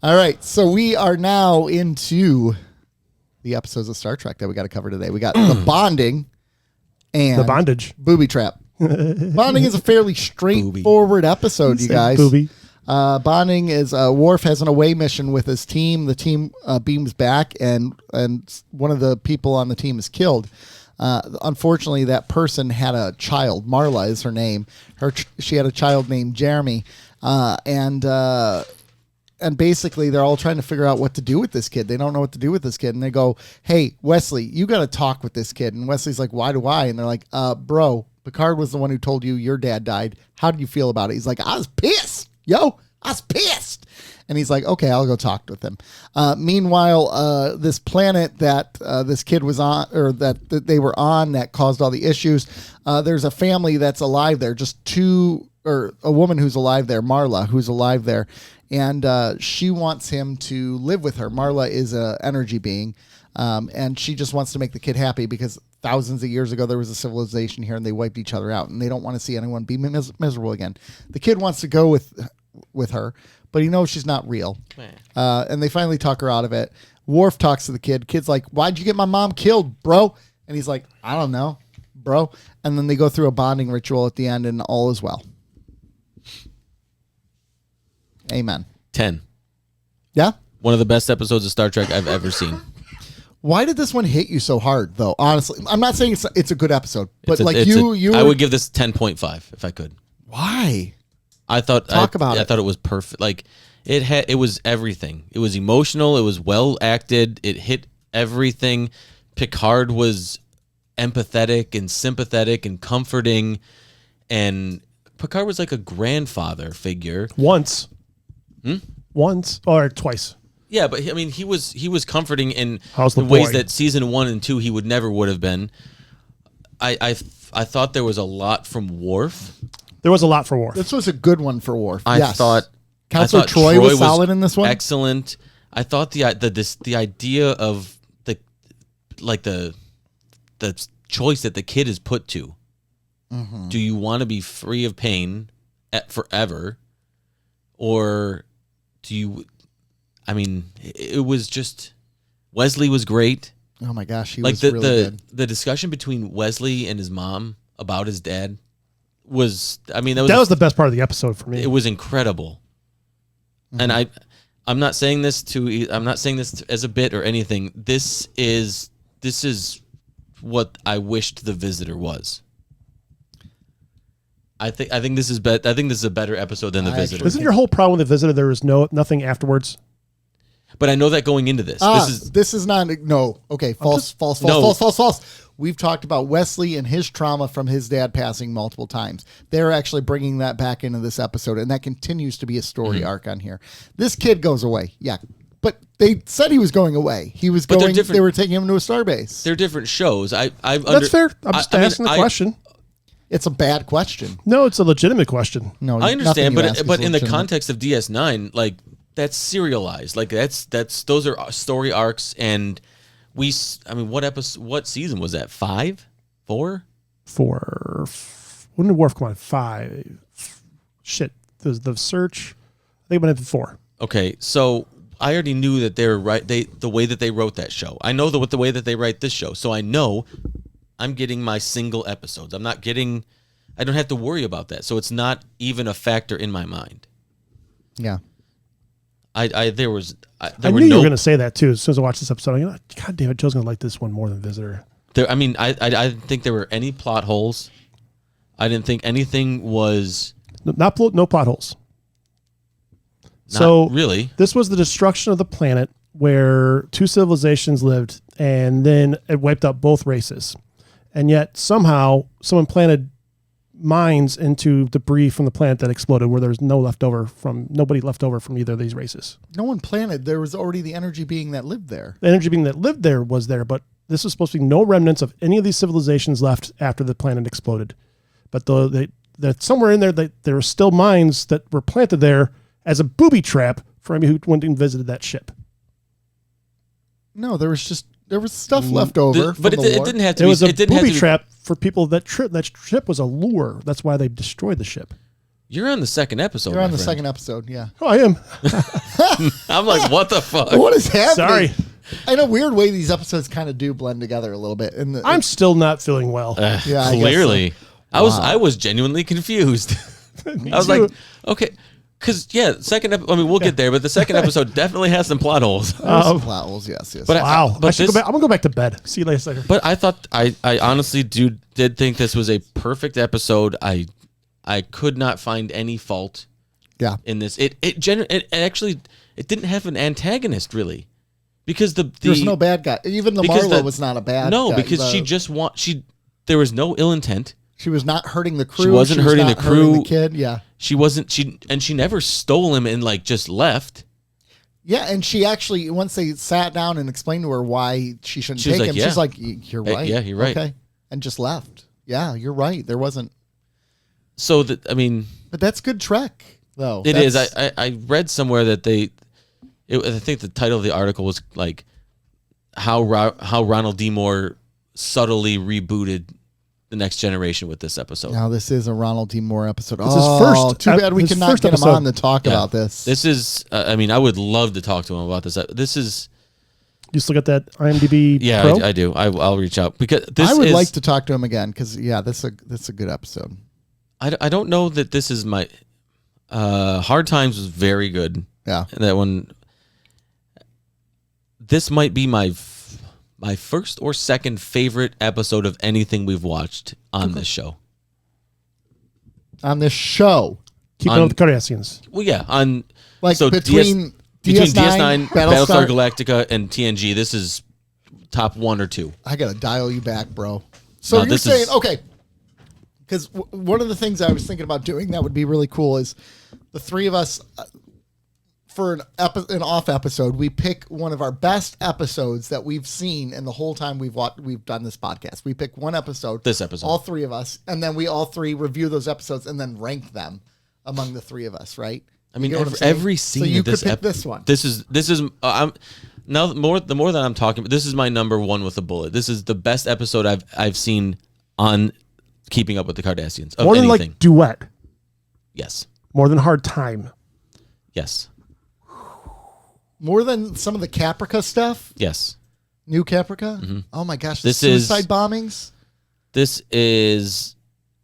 All right, so we are now into the episodes of Star Trek that we got to cover today. We got the bonding and The bondage. Booby Trap. Bonding is a fairly straightforward episode, you guys. Booby. Bonding is Worf has an away mission with his team. The team beams back, and one of the people on the team is killed. Unfortunately, that person had a child. Marla is her name. She had a child named Jeremy, and basically they're all trying to figure out what to do with this kid. They don't know what to do with this kid, and they go, "Hey, Wesley, you got to talk with this kid." And Wesley's like, "Why do I?" And they're like, "Bro, Picard was the one who told you your dad died. How did you feel about it?" He's like, "I was pissed, yo. I was pissed." And he's like, "Okay, I'll go talk with him." Meanwhile, this planet that this kid was on, or that they were on, that caused all the issues, there's a family that's alive there. A woman who's alive there, Marla, who's alive there. And she wants him to live with her. Marla is an energy being, and she just wants to make the kid happy because thousands of years ago there was a civilization here and they wiped each other out, and they don't want to see anyone be miserable again. The kid wants to go with her, but he knows she's not real. And they finally talk her out of it. Worf talks to the kid. Kid's like, "Why'd you get my mom killed, bro?" And he's like, "I don't know. bro. And then they go through a bonding ritual at the end, and all is well. Amen. 10. Yeah? One of the best episodes of Star Trek I've ever seen. Why did this one hit you so hard, though? Honestly, I'm not saying it's a good episode, but I would give this 10.5 if I could. Why? I thought I thought it was perfect. Like it was everything. It was emotional. It was well acted. It hit everything. Picard was empathetic and sympathetic and comforting, and Picard was like a grandfather figure. Once or twice. Yeah, but I mean, he was comforting in the ways boy? that season 1 and 2 he would have been. I thought there was a lot from Worf. There was a lot for Worf. This was a good one for Worf. I thought Counselor Troy was solid in this one. Excellent. I thought the idea of the choice that the kid is put to. Mm-hmm. Do you want to be free of pain forever, or do you? I mean, it was just Wesley was great. Oh my gosh, he like was really good. The discussion between Wesley and his mom about his dad was. I mean, that was the best part of the episode for me. It was incredible, and I'm not saying this as a bit or anything. This is what I wished The Visitor was. I think this is I think this is a better episode than The Visitor. Isn't your whole problem with The Visitor there was nothing afterwards? But I know that going into this. This is not no. Okay, false. We've talked about Wesley and his trauma from his dad passing multiple times. They're actually bringing that back into this episode, and that continues to be a story arc on here. This kid goes away, yeah, but they said he was going away. He was going. They were taking him to a starbase. They're different shows. That's fair. I'm just asking the question. It's a bad question. No, it's a legitimate question. No, I understand, but in the context of DS9, like. That's serialized. Like those are story arcs, and what season was that? 5? 4? 4. When did Worf come on? 5. Shit. The search. I think it might have been 4. Okay, so I already knew that they were right. The way that they wrote that show. I know the way that they write this show. So I know I'm getting my single episodes. I don't have to worry about that. So it's not even a factor in my mind. Yeah. I knew you were going to say that too. As soon as I watched this episode, I'm like, God damn it, Joe's going to like this one more than Visitor. I didn't think there were any plot holes. I didn't think anything was no plot holes. So really, this was the destruction of the planet where 2 civilizations lived, and then it wiped out both races. And yet somehow someone planted mines into debris from the planet that exploded, where there's nobody left over from either of these races. No one planted. There was already the energy being that lived there. The energy being that lived there was there, but this was supposed to be no remnants of any of these civilizations left after the planet exploded. But that somewhere in there, there were still mines that were planted there as a booby trap for anybody who went and visited that ship. No, there was stuff left over. But it didn't have to be. It was a booby trap for people. That ship was a lure. That's why they destroyed the ship. You're on the second episode. You're on the second episode, yeah. Oh, I am. I'm like, what the fuck? What is happening? Sorry. In a weird way, these episodes kind of do blend together a little bit. I'm still not feeling well. Yeah, clearly. So. I was genuinely confused. I was like, okay. Because, we'll get there, but the second episode definitely has some plot holes. Some plot holes, yes. But wow. I'm going to go back to bed. See you later. But I thought, I honestly did think this was a perfect episode. I could not find any fault in this. It actually didn't have an antagonist, really. Because there's no bad guy. Even the Marla was not a bad guy. No, because there was no ill intent. She was not hurting the crew. She wasn't hurting the crew. Hurting the kid, yeah. She wasn't. She never stole him and just left. Yeah, and she actually, once they sat down and explained to her why she shouldn't take him, she's like, "You're right. Yeah, you're right." Okay, and just left. Yeah, you're right. There wasn't. So but that's good Trek, though. It is. I read somewhere that I think the title of the article was like how Ronald D. Moore subtly rebooted The Next Generation with this episode. Now this is a Ronald D. Moore episode. This is first. Too bad we cannot get him on to talk about this. This is. I would love to talk to him about this. You still got that IMDb? Yeah, Pro? I do. I'll reach out because I would like to talk to him again because that's a good episode. I don't know that this is my Hard Times was very good. Yeah, and that one. This might be my first or second favorite episode of anything we've watched on this show. On this show, keeping up with the Cardassians. Well, yeah, on so between DS9, Battlestar Galactica, and TNG, this is top 1 or 2. I gotta dial you back, bro. So you're saying okay? Because one of the things I was thinking about doing that would be really cool is the three of us for an off episode. We pick one of our best episodes that we've seen in the whole time we've done this podcast. We pick one episode, this episode, all three of us, and then we all three review those episodes and then rank them among the three of us. Right? I mean, every scene. So you of this could pick this one. This is. Now the more that I'm talking, this is my number 1 with a bullet. This is the best episode I've seen on Keeping Up with the Cardassians. Of more than anything. like Duet. Yes. More than Hard Time. Yes. More than some of the Caprica stuff? Yes. New Caprica? Mm-hmm. Oh my gosh. This suicide bombings? This is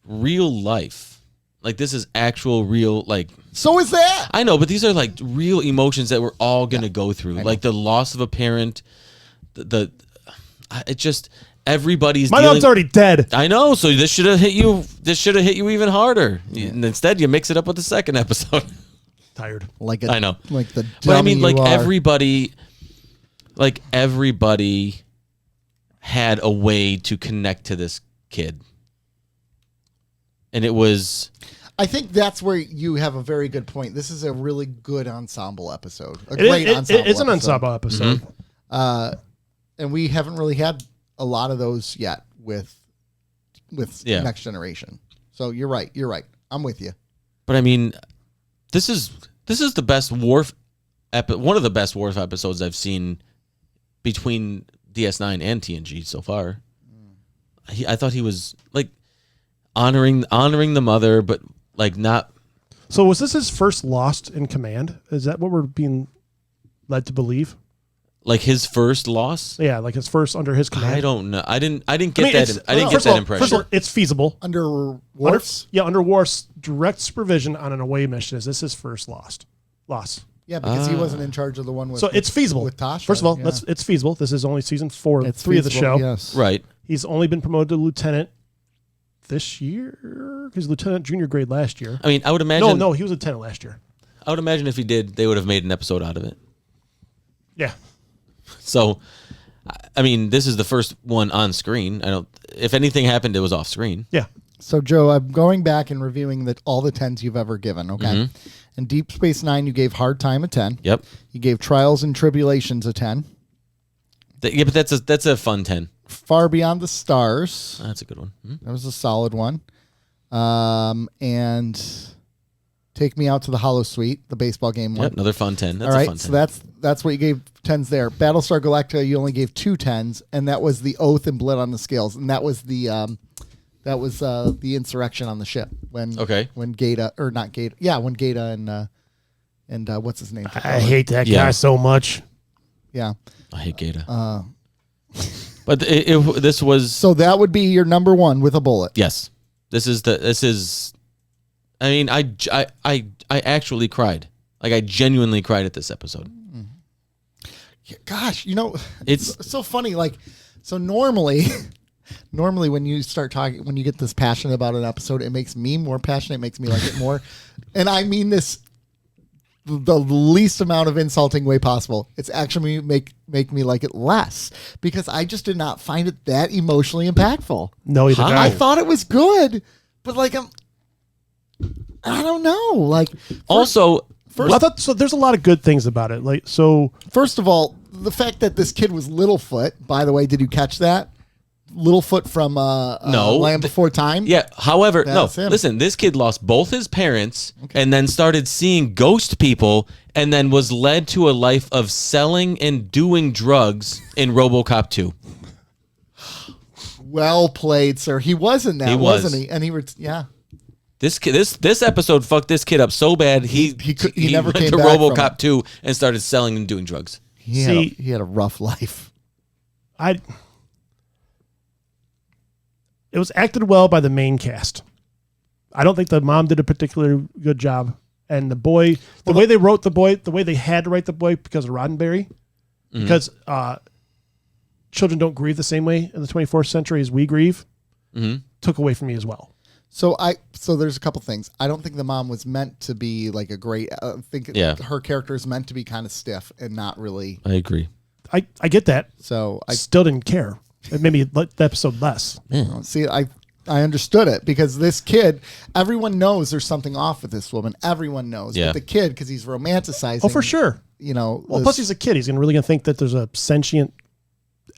real life. Like, this is actual real, like... So is that! I know, but these are, like, real emotions that we're all going to go through. Like, the loss of a parent, it just... Everybody's My dog's already dead. I know, so this should have hit you. This should have hit you even harder. And instead, you mix it up with the second episode. Tired. I know. Like the but I mean, like are. everybody had a way to connect to this kid, and it was. I think that's where you have a very good point. This is a really good ensemble episode. Great ensemble. It's an ensemble episode. Mm-hmm. And we haven't really had a lot of those yet with Next Generation. So you're right. I'm with you. But I mean, this is the best Worf one of the best Worf episodes I've seen between DS9 and TNG so far. I thought he was like honoring the mother, but like not. So was this his first Lost in Command? Is that what we're being led to believe? Like his first loss? Yeah, like his first under his command. I don't know. I didn't get that. I didn't get that impression. First of all, it's feasible under Worf's. Under Worf's direct supervision on an away mission. Is this his first loss? Yeah, because he wasn't in charge of the one with. So it's feasible with Tasha. First of all, it's feasible. This is only season 4, it's 3 feasible, of the show. Yes, right. He's only been promoted to lieutenant this year. He's lieutenant junior grade last year. I mean, I would imagine. No, he was lieutenant last year. I would imagine if he did, they would have made an episode out of it. Yeah. So, I mean, this is the first one on screen. If anything happened, it was off screen. Yeah. So, Joe, I'm going back and reviewing all the 10s you've ever given, okay? Mm-hmm. In Deep Space Nine, you gave Hard Time a 10. Yep. You gave Trials and Tribulations a 10. Yeah, but that's a fun 10. Far Beyond the Stars. That's a good one. Mm-hmm. That was a solid one. And Take Me Out to the Hollow Suite, the baseball game one. Yep, another fun 10. That's all right, a fun 10. So that's what you gave 10s there. Battlestar Galactica, you only gave 2 10s, and that was the Oath and Blood on the Scales, and that was the insurrection on the ship when Gata and what's his name? I hate that guy so much. Yeah, I hate Gata. But this was so that would be your number 1 with a bullet. Yes, this is. I mean, I actually cried. Like, I genuinely cried at this episode. Gosh, it's so funny. Like, so normally when you start talking, when you get this passionate about an episode, it makes me more passionate. It makes me like it more. And I mean this the least amount of insulting way possible. It's actually make me like it less because I just did not find it that emotionally impactful. No, either. I thought it was good, but like I don't know. Like also, I thought so. There's a lot of good things about it. Like so, first of all, the fact that this kid was Littlefoot. By the way, did you catch that? Littlefoot from Land Before Time. Yeah. However, That's him. Listen, this kid lost both his parents and then started seeing ghost people, and then was led to a life of selling and doing drugs in RoboCop 2. Well played, sir. He was in that, wasn't he? And This kid, this episode fucked this kid up so bad. He never went came to back RoboCop 2 and started selling and doing drugs. He had a rough life. It was acted well by the main cast. I don't think the mom did a particularly good job. And the boy, the way they wrote the boy, the way they had to write the boy because of Roddenberry, because children don't grieve the same way in the 24th century as we grieve, took away from me as well. So there's a couple things. I don't think the mom was meant to be like a great. I think her character is meant to be kind of stiff and not really. I agree. I get that. So I still didn't care. It made me like the episode less. See, I understood it because this kid, everyone knows there's something off with this woman. Everyone knows. Yeah. But the kid, because he's romanticizing. Oh, for sure. Plus he's a kid. He's really going to think that there's a sentient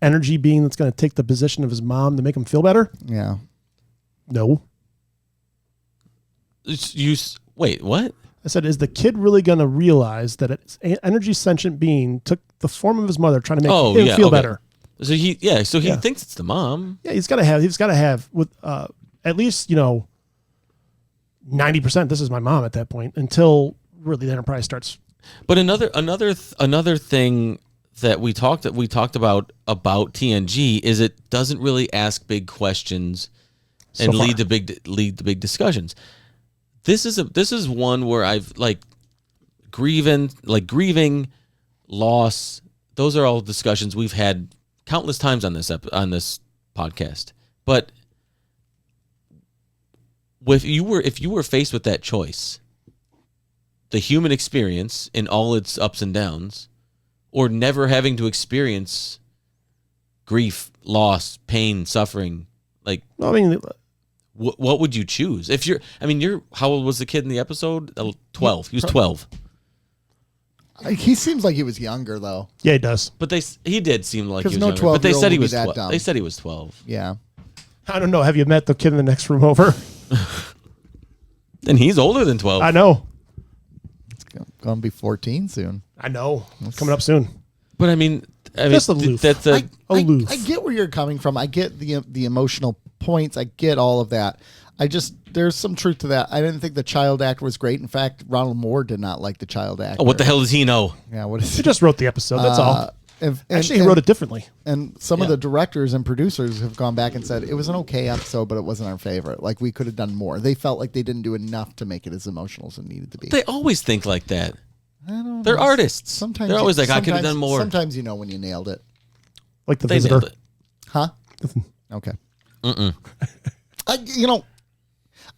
energy being that's going to take the position of his mom to make him feel better. Yeah. No. Wait, what? I said, is the kid really going to realize that an energy sentient being took the form of his mother trying to make him feel better? So he thinks it's the mom. Yeah, he's got to have with at least 90%. This is my mom at that point until really the Enterprise starts. But another thing that we talked about TNG is it doesn't really ask big questions and lead to big discussions. This is one where I've grieving, loss. Those are all discussions we've had countless times on this podcast. But if you were faced with that choice, the human experience in all its ups and downs, or never having to experience grief, loss, pain, suffering, what would you choose? How old was the kid in the episode? 12. He was 12. He seems like he was younger, though. Yeah, he does. But he did seem like he was no younger. But they 12-year-old said he would be was that 12. dumb. They said he was 12. Yeah. I don't know. Have you met the kid in the next room over? Then he's older than 12. I know. It's going to be 14 soon. I know. It's coming up soon. But I mean, just aloof. That's aloof. I get where you're coming from. I get the emotional points. I get all of that. There's some truth to that. I didn't think the child actor was great. In fact, Ronald Moore did not like the child actor. Oh, what the hell does he know? Yeah, what is he just wrote the episode. That's all. Actually, he wrote it differently. And some of the directors and producers have gone back and said it was an okay episode, but it wasn't our favorite. Like, we could have done more. They felt like they didn't do enough to make it as emotional as it needed to be. They always think like that. I don't They're know. artists. Sometimes they're always like, I could have done more. Sometimes you know when you nailed it. Like the They visitor. nailed it. Huh? Okay.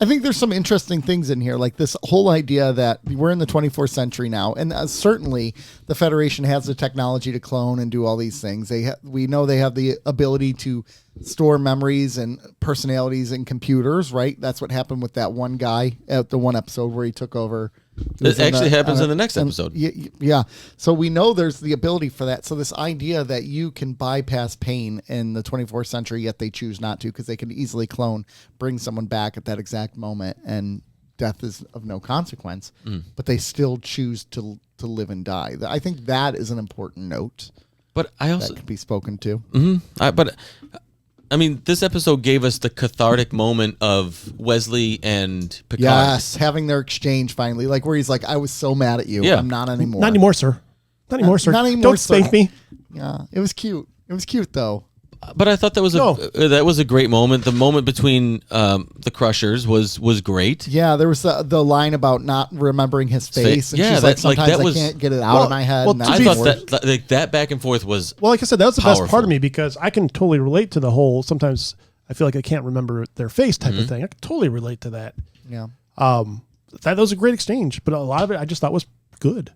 I think there's some interesting things in here, like this whole idea that we're in the 24th century now, and certainly the Federation has the technology to clone and do all these things. We know they have the ability to store memories and personalities in computers, right? That's what happened with that one guy at the one episode where he took over. It actually happens in the next episode. Yeah. So we know there's the ability for that. So this idea that you can bypass pain in the 24th century, yet they choose not to because they can easily bring someone back at that exact moment, and death is of no consequence, but they still choose to live and die. I think that is an important note. But I also that could be spoken to. But I mean, this episode gave us the cathartic moment of Wesley and Picard. Yes, having their exchange finally, like where he's like, "I was so mad at you. Yeah. I'm not anymore. Not anymore, sir. Not anymore, sir. Not anymore, Don't sir." spank me. Yeah, it was cute. It was cute though. But I thought that was a great moment. The moment between the Crushers was great. Yeah, there was the line about not remembering his face, and yeah, she's like, sometimes I can't get it out of my head. Well, I thought that back and forth was well, like I said, that was the powerful. best part of me because I can totally relate to the whole. Sometimes I feel like I can't remember their face type of thing. I can totally relate to that. Yeah. That was a great exchange, but a lot of it I just thought was good.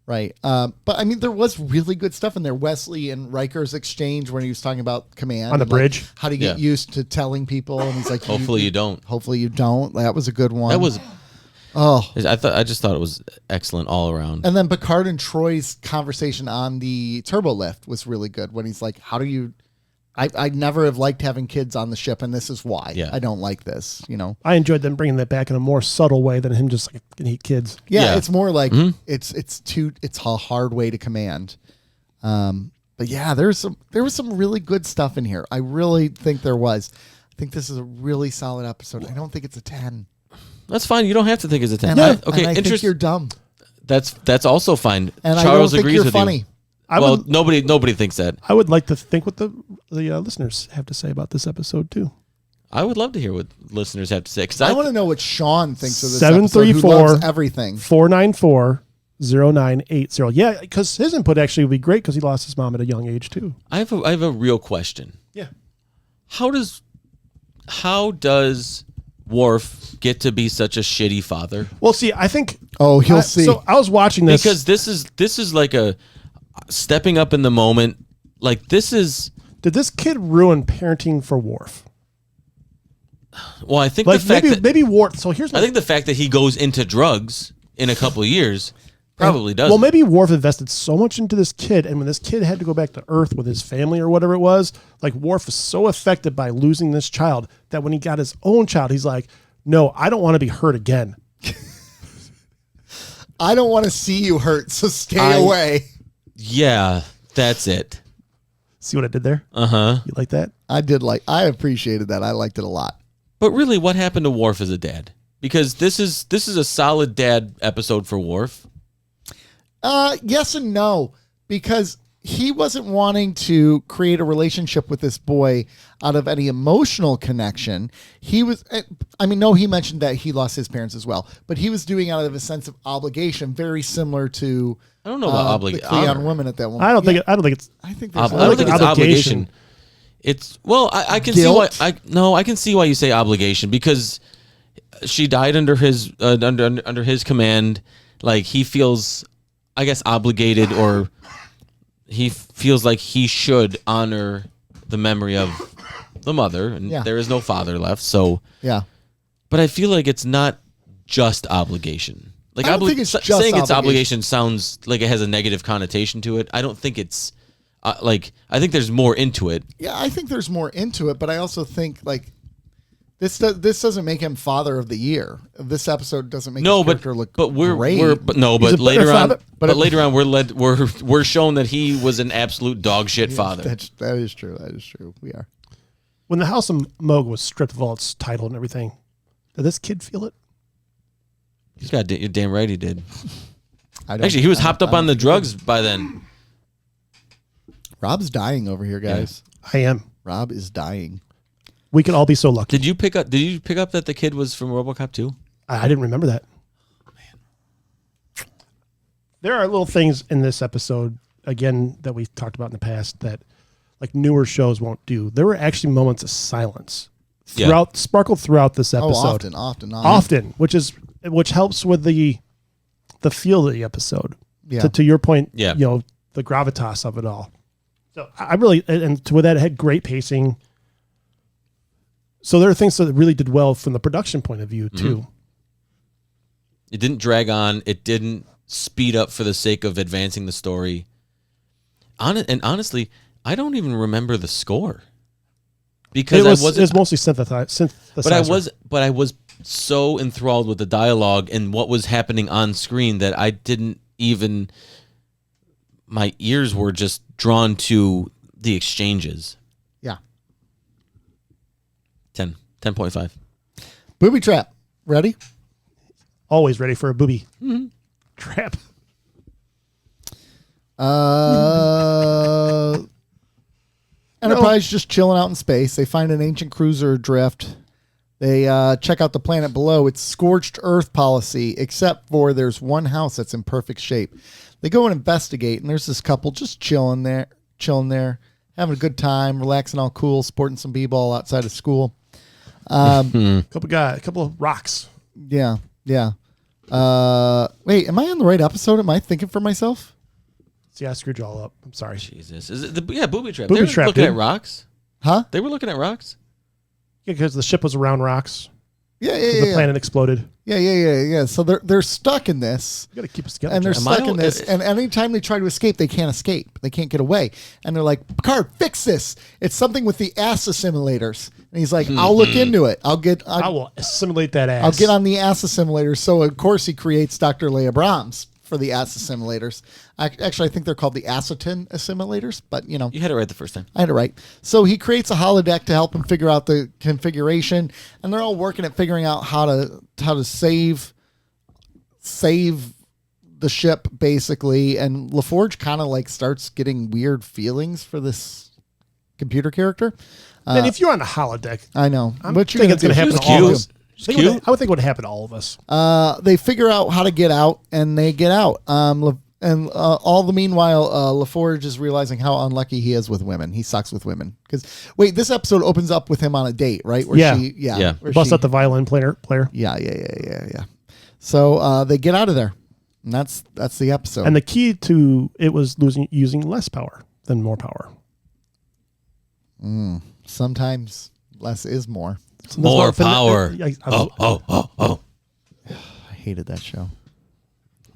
Right. But I mean, there was really good stuff in there. Wesley and Riker's exchange when he was talking about command on the bridge. Like, how to get used to telling people. And he's like, hopefully you don't. Hopefully you don't. That was a good one. That was. Oh, I just thought it was excellent all around. And then Picard and Troy's conversation on the turbo lift was really good when he's like, how do you, I never have liked having kids on the ship, and this is why. Yeah. I don't like this, I enjoyed them bringing that back in a more subtle way than him just like, can eat kids. Yeah, it's more like it's a hard way to command. But yeah, there was some really good stuff in here. I really think there was. I think this is a really solid episode. I don't think it's a 10. That's fine. You don't have to think it's a 10. And I think you're dumb. That's also fine. And Charles I don't think agrees you're with funny. you. Nobody thinks that. I would like to think what the listeners have to say about this episode too. I would love to hear what listeners have to say. I want to know what Sean thinks of this episode. 734 everything. 494-0980. Yeah, because his input actually would be great because he lost his mom at a young age too. I have a real question. Yeah. How does Worf get to be such a shitty father? Well, see, I think. Oh, he'll see. So I was watching this because this is like a stepping up in the moment. Like this is. Did this kid ruin parenting for Worf? Well, I think like the fact maybe Worf. So here's. I think the fact that he goes into drugs in a couple of years probably does. Well, maybe Worf invested so much into this kid, and when this kid had to go back to Earth with his family or whatever it was, like Worf was so affected by losing this child that when he got his own child, he's like, "No, I don't want to be hurt again. I don't want to see you hurt, so stay away." Yeah, that's it. See what I did there? Uh-huh. You like that? I appreciated that. I liked it a lot. But really, what happened to Worf as a dad? Because this is a solid dad episode for Worf. Yes and no, because he wasn't wanting to create a relationship with this boy out of any emotional connection. He was, he mentioned that he lost his parents as well, but he was doing it out of a sense of obligation, very similar to I don't know about obligation. The Klingon woman at that one. I don't think it's. I think it's obligation. It's I can Guilt? see why I can see why you say obligation because she died under his under his command. Like he feels, I guess, obligated, or he feels like he should honor the memory of the mother, and there is no father left. So yeah, but I feel like it's not just obligation. Like I don't think it's just saying it's obligation sounds like it has a negative connotation to it. I don't think it's I think there's more into it. Yeah, I think there's more into it, but I also think like this doesn't make him father of the year. This episode doesn't make his character look great. Later on we're shown that he was an absolute dog shit father. That is true. We are. When the House of Moog was stripped of all its title and everything, did this kid feel it? He's got you're damn right he did. Actually, he was hopped up on the drugs by then. Rob's dying over here, guys. Yeah, I am. Rob is dying. We could all be so lucky. Did you pick up that the kid was from RoboCop 2? I didn't remember that. Oh, man. There are little things in this episode, again, that we've talked about in the past that like newer shows won't do. There were actually moments of silence sparkled throughout this episode. Often, which helps with the feel of the episode. Yeah. To your point, the gravitas of it all. So I really, and with that, it had great pacing. So there are things that really did well from the production point of view too. Mm-hmm. It didn't drag on. It didn't speed up for the sake of advancing the story. And honestly, I don't even remember the score because it was mostly synthesized. But I was so enthralled with the dialogue and what was happening on screen that I didn't even. My ears were just drawn to the exchanges. Yeah. 10.5. Booby Trap. Ready? Always ready for a booby trap. Enterprise just chilling out in space. They find an ancient cruiser adrift. They check out the planet below. It's scorched earth policy, except for there's one house that's in perfect shape. They go and investigate, and there's this couple just chilling there, having a good time, relaxing, all cool, sporting some b-ball outside of school. Couple of rocks. Yeah. Wait, am I on the right episode? Am I thinking for myself? See, I screwed you all up. I'm sorry. Jesus, is it Booby Trap? Booby they were Trap, looking dude. at rocks, huh? They were looking at rocks. Yeah, because the ship was around rocks. Yeah. The planet exploded. Yeah. So they're stuck in this. You got to keep a skeleton. And they're stuck in this. And anytime they try to escape, they can't escape. They can't get away. And they're like, Picard, fix this. It's something with the ass assimilators. And he's like, I'll look into it. I will assimilate that ass. I'll get on the ass assimilators. So of course he creates Dr. Leia Brahms for the ass assimilators. Actually, I think they're called the acetone assimilators, but you had it right the first time. I had it right. So he creates a holodeck to help him figure out the configuration, and they're all working at figuring out how to save the ship basically, and LaForge kind of like starts getting weird feelings for this computer character. And if you're on the holodeck, I know. I think it's going to happen to all of us. I would think it would happen to all of us. They figure out how to get out, and they get out. All the meanwhile, LaForge is realizing how unlucky he is with women. He sucks with women. Because this episode opens up with him on a date, right? Where Bust out the violin player. Yeah. So they get out of there, and that's the episode. And the key to it was using less power than more power. Sometimes less is more. More power. I hated that show.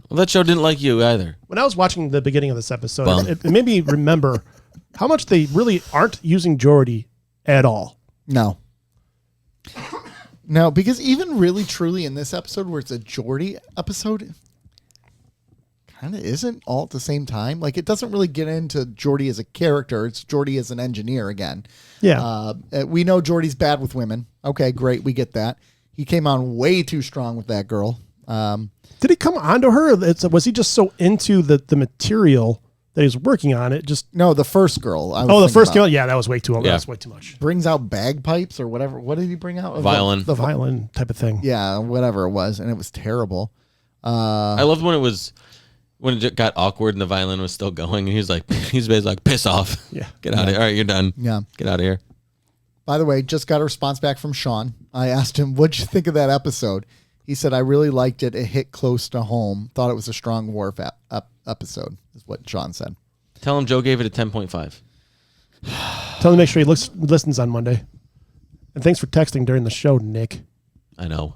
Well, that show didn't like you either. When I was watching the beginning of this episode, it made me remember how much they really aren't using Geordi at all. No, because even really truly in this episode where it's a Geordi episode, kind of isn't all at the same time. Like, it doesn't really get into Geordi as a character. It's Geordi as an engineer again. Yeah. We know Geordi's bad with women. Okay, great. We get that. He came on way too strong with that girl. Did he come onto her? Was he just so into the material that he was working on it? No, the first girl. The first girl. Yeah, that was way too old. Yeah. That was way too much. Brings out bagpipes or whatever. What did he bring out? Violin. The violin type of thing. Yeah, whatever it was, and it was terrible. I loved when it got awkward and the violin was still going, and he's basically like, piss off. Yeah. Get out of here. All right, you're done. Yeah. Get out of here. By the way, just got a response back from Sean. I asked him, what'd you think of that episode? He said, I really liked it. It hit close to home. Thought it was a strong Worf episode, is what Sean said. Tell him Joe gave it a 10.5. Tell him to make sure he listens on Monday. And thanks for texting during the show, Nick. I know.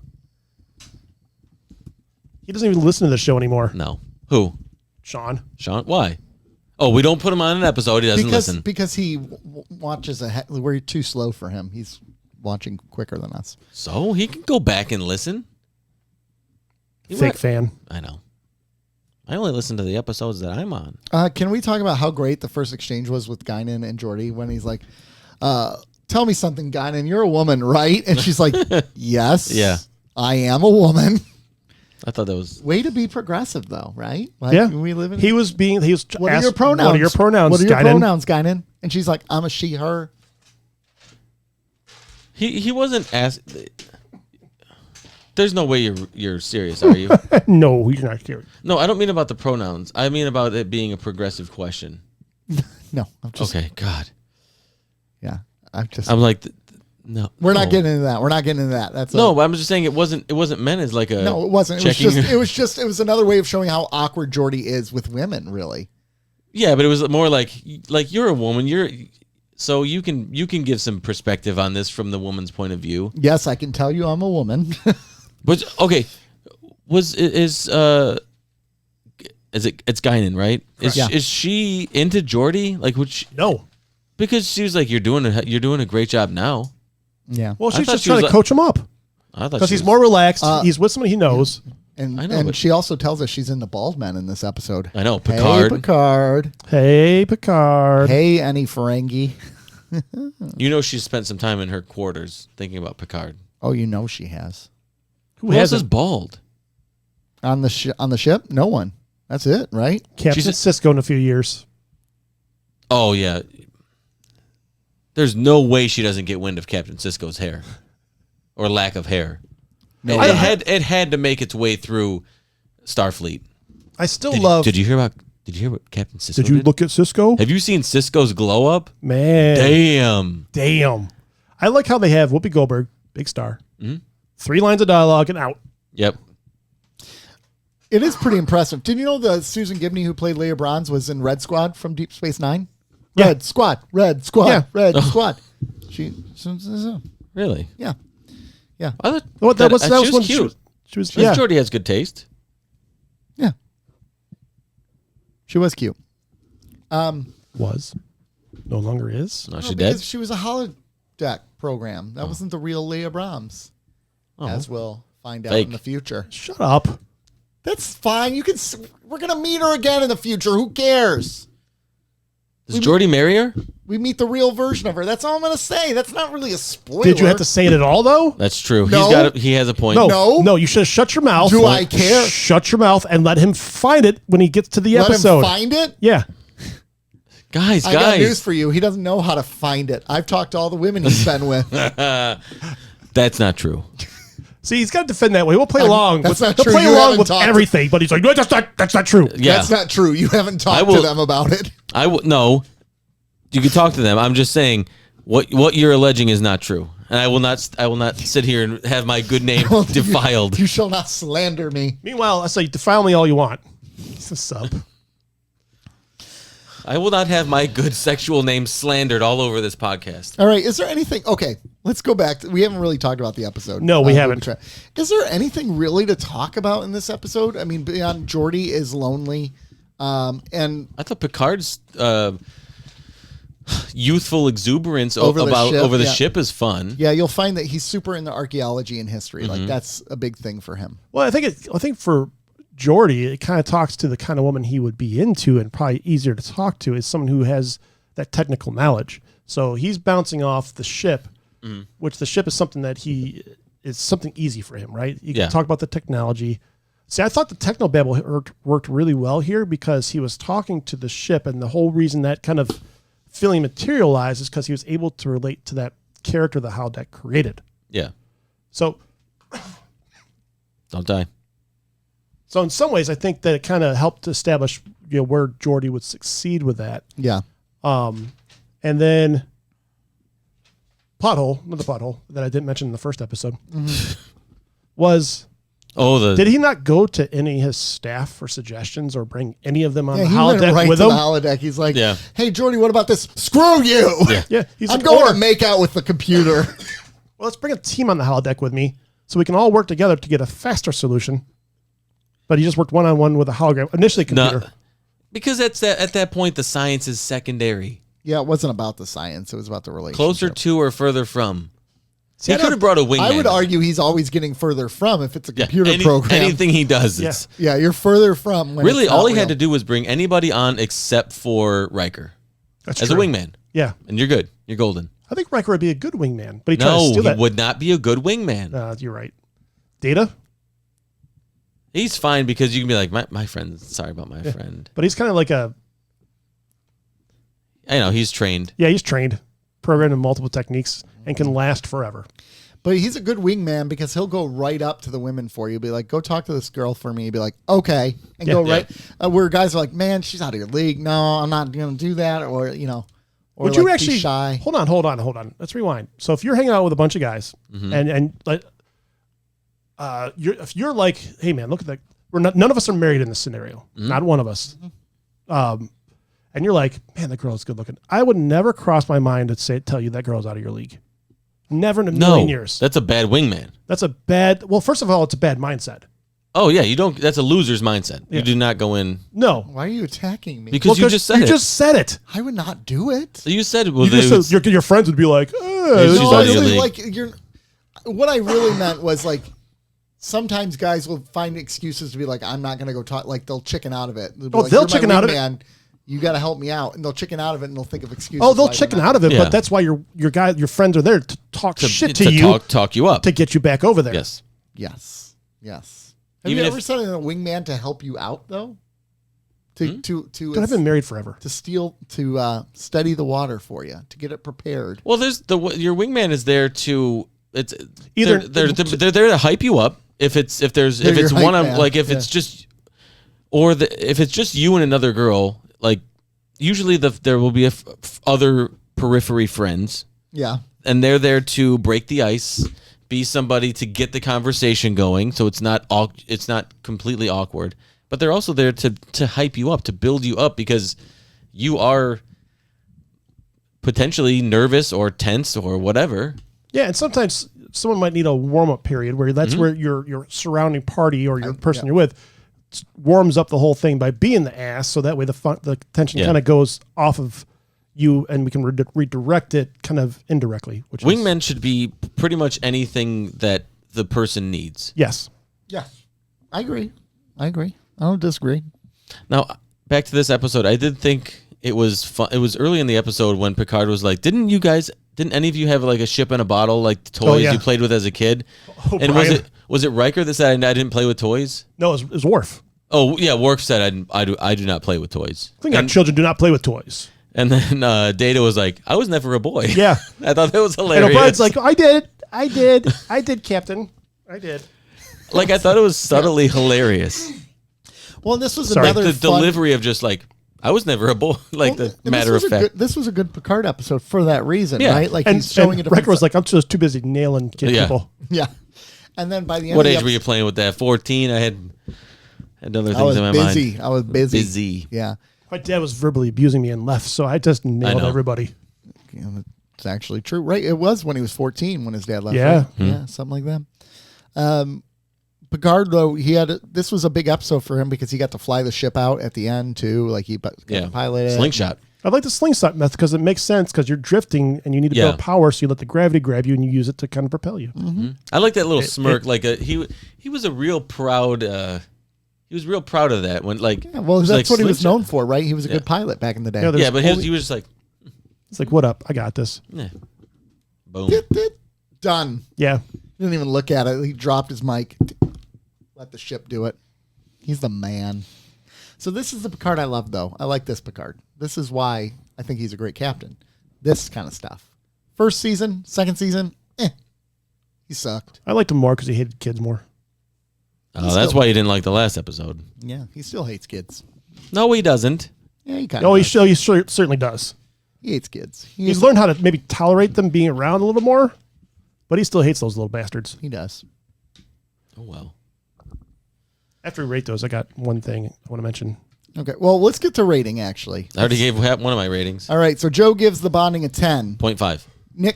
He doesn't even listen to the show anymore. No. Who? Sean. Why? Oh, we don't put him on an episode. He doesn't listen. Because he watches ahead. We're too slow for him. He's watching quicker than us. So he can go back and listen. Fake fan. I know. I only listen to the episodes that I'm on. Can we talk about how great the first exchange was with Guinan and Geordi when he's like, tell me something, Guinan, you're a woman, right? And she's like, yes, yeah, I am a woman. I thought that was way to be progressive, though, right? Like, yeah, we live in. He was What are your pronouns? What are your pronouns? What are your pronouns, Guinan? And she's like, I'm a she, her. He wasn't asked. There's no way you're serious, are you? No, you're not serious. No, I don't mean about the pronouns. I mean about it being a progressive question. No, I'm just okay. God. Yeah, I'm like, no. We're not getting into that. We're not getting into that. That's but I'm just saying it wasn't meant as like a. No, it wasn't. It was another way of showing how awkward Geordi is with women. Really. Yeah, but it was more like you're a woman. So you can give some perspective on this from the woman's point of view. Yes, I can tell you I'm a woman. But okay, it's Guinan, right? Is she into Geordi? Like, no, because she was like, you're doing a great job now. Yeah. Well, she's just trying to coach him up. I thought because he's more relaxed. He's with somebody he knows. And she also tells us she's into bald men in this episode. I know. Picard. Hey, Picard. Hey, Annie Ferengi. You know she's spent some time in her quarters thinking about Picard. Oh, you know she has. Who else is bald? On the ship? No one. That's it, right? Captain Sisko in a few years. Oh, yeah. There's no way she doesn't get wind of Captain Sisko's hair. Or lack of hair. No, it had to make its way through Starfleet. I still love. Did you hear what Captain Sisko did? Did you look at Sisko? Have you seen Sisko's glow up? Man. Damn. I like how they have Whoopi Goldberg, big star. Mm-hmm. 3 lines of dialogue and out. Yep. It is pretty impressive. Did you know that Susan Gibney, who played Leia Bronze, was in Red Squad from Deep Space Nine? Yeah. Red Squad. Red Squad. Really? Yeah. Yeah. That was cute. She was. Geordi has good taste. Yeah. She was cute. Was. No longer is. No, she dead. She was a holodeck program. That wasn't the real Leia Brahms. As we'll find out in the future. Shut up. That's fine. We're gonna meet her again in the future. Who cares? Does Geordi marry her? We meet the real version of her. That's all I'm going to say. That's not really a spoiler. Did you have to say it at all, though? That's true. No. He has a point. No. You should have shut your mouth. Do I care? Shut your mouth and let him find it when he gets to the episode. Let him find it? Yeah. Guys. I got news for you. He doesn't know how to find it. I've talked to all the women he's been with. That's not true. See, he's got to defend that way. We'll play along. That's not he'll true. play You along haven't with talked everything, but he's like, no, that's not true. Yeah. That's not true. You haven't talked to them about it. No. You can talk to them. I'm just saying what you're alleging is not true. And I will not sit here and have my good name defiled. You shall not slander me. Meanwhile, I say defile me all you want. It's a sub. I will not have my good sexual name slandered all over this podcast. All right. Is there anything? Okay. Let's go back. We haven't really talked about the episode. No, we haven't. Is there anything really to talk about in this episode? I mean, beyond Geordi is lonely. And I thought Picard's youthful exuberance over the ship is fun. Yeah, you'll find that he's super into archaeology and history. Like that's a big thing for him. Well, I think for Geordi, it kind of talks to the kind of woman he would be into, and probably easier to talk to is someone who has that technical knowledge. So he's bouncing off the ship, which the ship is something that is something easy for him, right? You can talk about the technology. See, I thought the technobabble worked really well here because he was talking to the ship, and the whole reason that kind of feeling materialized is because he was able to relate to that character the holodeck created. Yeah. So don't die. So in some ways, I think that it kind of helped establish where Geordi would succeed with that. Yeah. And then another pothole that I didn't mention in the first episode was... did he not go to any of his staff for suggestions or bring any of them on the holodeck with him? The holodeck. He's like, hey, Geordi, what about this? Screw you. Yeah. I'm going to make out with the computer. Well, let's bring a team on the holodeck with me so we can all work together to get a faster solution. But he just worked one-on-one with a hologram. Initially, computer. No, because at that point, the science is secondary. Yeah, it wasn't about the science. It was about the relationship. Closer to or further from. See, he could have brought a wingman. I would argue he's always getting further from if it's a computer program. Anything he does. Yeah, you're further from. When really, all he had to do was bring anybody on except for Riker. That's as true. a wingman. Yeah. And you're good. You're golden. I think Riker would be a good wingman, but he tried to steal that. He would not be a good wingman. You're right. Data? He's fine because you can be like, my friend, sorry about my friend. But he's kind of like I know, he's trained. Yeah, he's trained, programmed in multiple techniques, and can last forever. But he's a good wingman because he'll go right up to the women for you. Be like, go talk to this girl for me. Be like, okay. And go right. Where guys are like, man, she's out of your league. No, I'm not going to do that. Or, or would you actually, be shy. Hold on. Let's rewind. So if you're hanging out with a bunch of guys and if you're like, hey man, look at that. None of us are married in this scenario. Not one of us. And you're like, man, that girl is good looking. I would never cross my mind to tell you that girl's out of your league. Never in a million years. That's a bad wingman. Well, first of all, it's a bad mindset. Oh yeah, that's a loser's mindset. Yeah. You do not go in. No. Why are you attacking me? Because you just said it. You just said it. I would not do it. So you said your friends would be like, what I really meant was like, sometimes guys will find excuses to be like, I'm not going to go talk. Like they'll chicken out of it. They'll chicken out of it. You got to help me out, and they'll chicken out of it, and they'll think of excuses. Oh, they'll chicken out of it, but that's why your friends are there to talk shit to you, talk you up, to get you back over there. Yes. Have you ever sent a wingman to help you out though? I've been married forever. To study the water for you, to get it prepared. Well, your wingman is there to they're there to hype you up. If it's one on like if it's just if it's just you and another girl. Like, usually there will be other periphery friends. Yeah. And they're there to break the ice, be somebody to get the conversation going, so it's not completely awkward. But they're also there to hype you up, to build you up, because you are potentially nervous or tense or whatever. Yeah, and sometimes someone might need a warm-up period where that's where your surrounding party or your person you're with warms up the whole thing by being the ass, so that way the tension kind of goes off of you, and we can redirect it kind of indirectly. Wingmen should be pretty much anything that the person needs. Yes. Yeah, I agree. I don't disagree. Now, back to this episode, I did think it was fun. It was early in the episode when Picard was like, didn't any of you have like a ship in a bottle, like the toys you played with as a kid? Oh, and Brian. was it Riker that said I didn't play with toys? No, it was Worf. Oh yeah, Worf said I do not play with toys. I think our children do not play with toys. And then Data was like, I was never a boy. Yeah. I thought that was hilarious. And O'Brien's like, I did, Captain. I did. Like, I thought it was subtly hilarious. Well, this was Sorry, another the delivery of just like, I was never a boy. Like, the matter of fact. This was a good Picard episode for that reason, Yeah. right? Like, And, he's showing and a Riker was like, I'm just too busy nailing people. Yeah. And then by the end What of the age were you playing with that? 14? I had other things I was in my busy. mind. I was busy. Busy. Yeah. My dad was verbally abusing me and left, so I just nailed know. everybody. Yeah, it's actually true. Right. It was when he was 14 when his dad left. Yeah. Right? Yeah. Something like that. Picard, though, this was a big episode for him because he got to fly the ship out at the end, too. Like, he got to pilot it. Slingshot. I like the slingshot method because it makes sense because you're drifting and you need to build power, so you let the gravity grab you and you use it to kind of propel you. Mm-hmm. I like that little smirk. He was a real proud. He was real proud of that when Well, that's what he was known for, right? He was a good pilot back in the day. Yeah, but he was just like, it's like, what up? I got this. yeah. Boom. Done. Yeah. He didn't even look at it. He dropped his mic. Let the ship do it. He's the man. So this is the Picard I love, though. I like this Picard. This is why I think he's a great captain. This kind of stuff. First season, second season, he sucked. I liked him more because he hated kids more. Oh, that's why you didn't like the last episode. Yeah, he still hates kids. No, he doesn't. Yeah, he kind of does. He certainly does. He hates kids. He's learned how to maybe tolerate them being around a little more, but he still hates those little bastards. He does. Oh, well. After we rate those, I got one thing I want to mention. Okay, well, let's get to rating, actually. I already gave one of my ratings. All right, so Joe gives the bonding a 10. 0.5. Nick,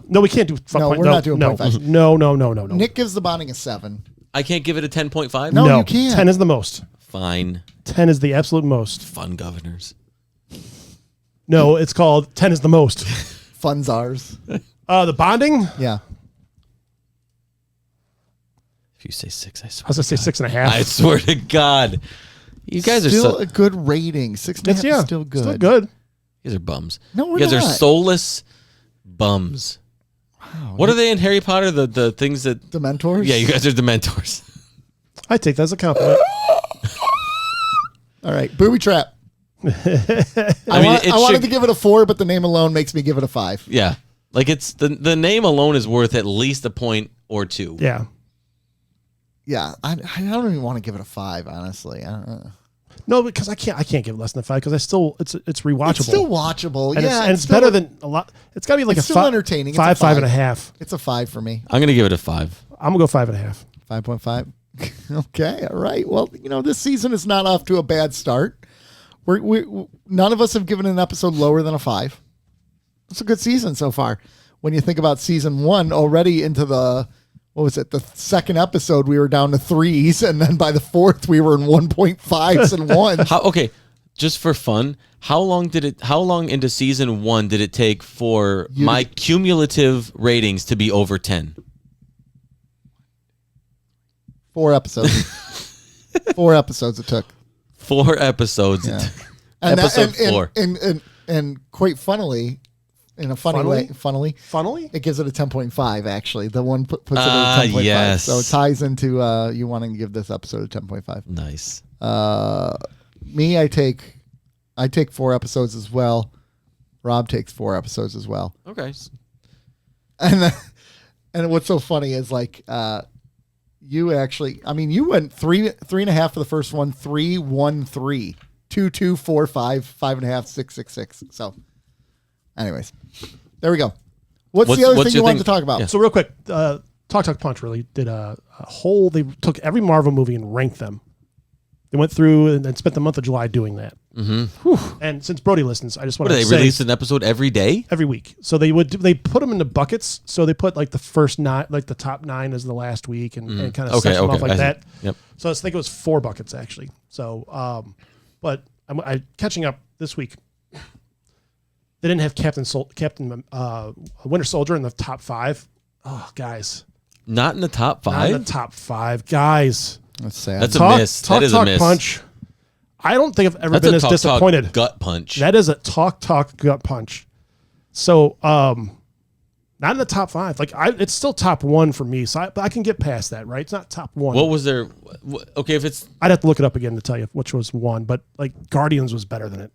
no, we can't do. We're not doing 0.5. No. Nick gives the bonding a 7. I can't give it a 10.5? No, you can't. 10 is the most. Fine. 10 is the absolute most. Fun governors. No, it's called 10 is the most. Fun czars. The bonding? Yeah. If you say 6, I swear. I was going to say 6.5. I swear to God. You guys are still a good rating. 6.5 is still good. Still good. You guys are bums. No, we're You guys not. are soulless bums. Wow. What are they in Harry Potter? The things that... Dementors? Yeah, you guys are Dementors. I take that as a compliment. All right, Booby Trap. I wanted to give it a 4, but the name alone makes me give it a 5. Yeah. Like, it's the name alone is worth at least a point or 2. Yeah. Yeah, I don't even want to give it a 5, honestly. I don't know. No, because I can't give it less than a 5 because it's rewatchable. It's still watchable. And yeah, it's better than a lot. It's got to be like it's a still entertaining. It's 5.5. It's a 5 for me. I'm going to give it a 5. I'm going to go 5.5. 5.5. Okay, all right. Well, this season is not off to a bad start. We none of us have given an episode lower than a 5. It's a good season so far. When you think about season 1, already into the the second episode, we were down to 3s, and then by the 4th, we were in 1.5s and 1s. Okay, just for fun, how long into season 1 did it take for my cumulative ratings to be over 10? 4 episodes. 4 episodes it took. 4 episodes. Yeah. Episode 4. And quite funnily, in a funny way, Funnily? it gives it a 10.5, actually. The one puts it at a 10.5. Yes. So it ties into you wanting to give this episode a 10.5. Nice. Me, I take 4 episodes as well. Rob takes 4 episodes as well. Okay. And what's so funny is you actually, you went 3.5 for the first one, 3, 1, 3, 2, 2, 4, 5, 5.5, 6, 6, 6. So, anyways, there we go. What's the other thing you wanted to talk about? Yeah. So real quick, Talk Punch really did a whole. They took every Marvel movie and ranked them. They went through and spent the month of July doing that. Mm-hmm. And since Brody listens, I just want to say, they release an episode every day, every week. So they put them into buckets. So they put like the first 9, like the top 9 is the last week, and kind of set them off like that. Yep. So I think it was 4 buckets actually. So, but I'm catching up this week. They didn't have Captain Winter Soldier in the top 5. Oh, guys, not in the top 5. Not in the top 5, guys. That's sad. That's a miss. That is a miss. Punch. I don't think I've ever been as disappointed. Gut punch. That is a talk gut punch. So, not in the top 5. Like it's still top 1 for me. So I can get past that, right? It's not top 1. What was there? Okay, if it's, I'd have to look it up again to tell you which was 1. But like Guardians was better than it,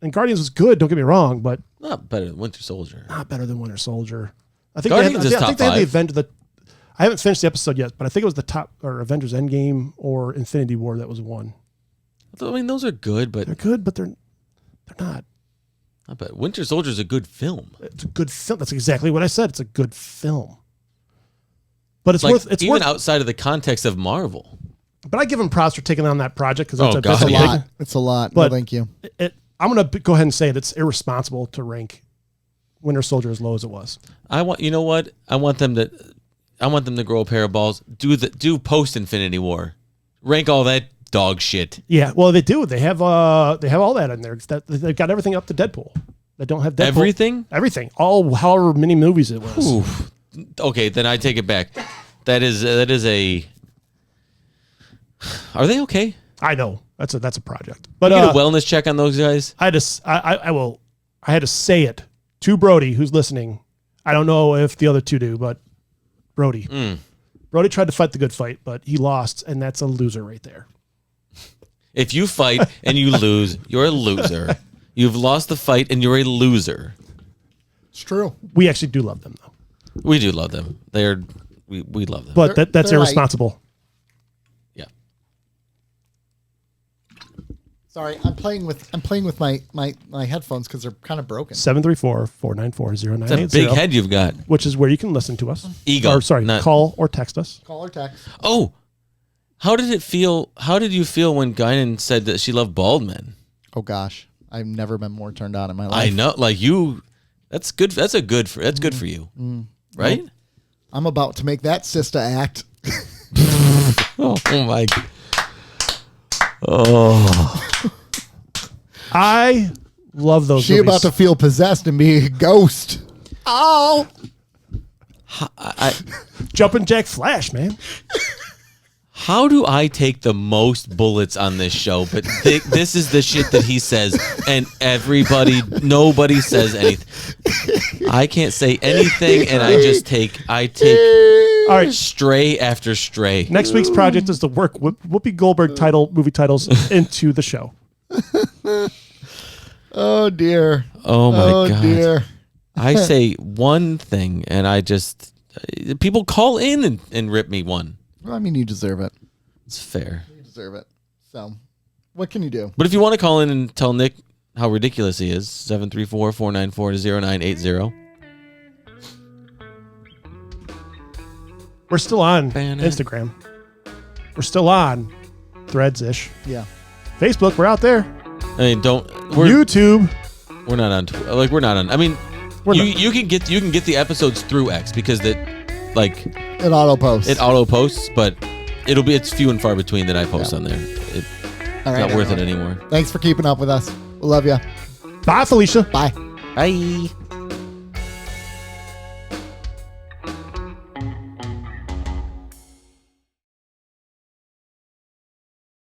and Guardians was good. Don't get me wrong, but not better than Winter Soldier. Not better than Winter Soldier. I think Guardians is top 5. I think they had the event I haven't finished the episode yet, but I think it was the top or Avengers Endgame or Infinity War that was 1. I mean, those are good, but they're good, but they're not. I bet Winter Soldier is a good film. It's a good film. That's exactly what I said. It's a good film. But it's like, worth. It's even worth, outside of the context of Marvel. But I give them props for taking on that project because that's a lot. It's a lot. But no, thank you. I'm going to go ahead and say it's irresponsible to rank Winter Soldier as low as it was. You know what? I want them to grow a pair of balls. Do post Infinity War. Rank all that dog shit. Yeah, well, they do. They have all that in there. They've got everything up to Deadpool. They don't have Deadpool. Everything. All however many movies it was. Oof. Okay, then I take it back. That is a. Are they okay? I know that's a project. But you get a wellness check on those guys. I had to say it to Brody, who's listening. I don't know if the other two do, but Brody. Brody tried to fight the good fight, but he lost, and that's a loser right there. If you fight and you lose, you're a loser. You've lost the fight and you're a loser. It's true. We actually do love them, though. We do love them. We love them. But that's irresponsible. Yeah. Sorry, I'm playing with my headphones because they're kind of broken. 734-494-0980. It's a big head you've got. Which is where you can listen to us. Not call or text us. Call or text. Oh, how did it feel? How did you feel when Guinan said that she loved bald men? Oh gosh, I've never been more turned on in my life. I know, like you. That's good. That's good for you, right? Well, I'm about to make that sister act. Oh my. Oh. I love those. She movies. about to feel possessed and be a ghost. Oh. Jumpin' Jack Flash, man. How do I take the most bullets on this show? But this is the shit that he says, and nobody says anything. I can't say anything, and I take all right, stray after stray. Next week's project is to work Whoopi Goldberg movie titles into the show. Oh dear. Oh my God. Dear. I say one thing, and people call in and rip me one. Well, I mean, you deserve it. It's fair. You deserve it. So, what can you do? But if you want to call in and tell Nick how ridiculous he is, 734-494-0980. We're still on Instagram. We're still on Threads-ish. Yeah. Facebook, we're out there. I mean, YouTube. We're not on. We're not on. I mean, you can get the episodes through X because it auto posts. It auto posts, but it's few and far between that I post on there. It's not worth it anymore. Thanks for keeping up with us. We love you. Bye, Felicia. Bye. Bye.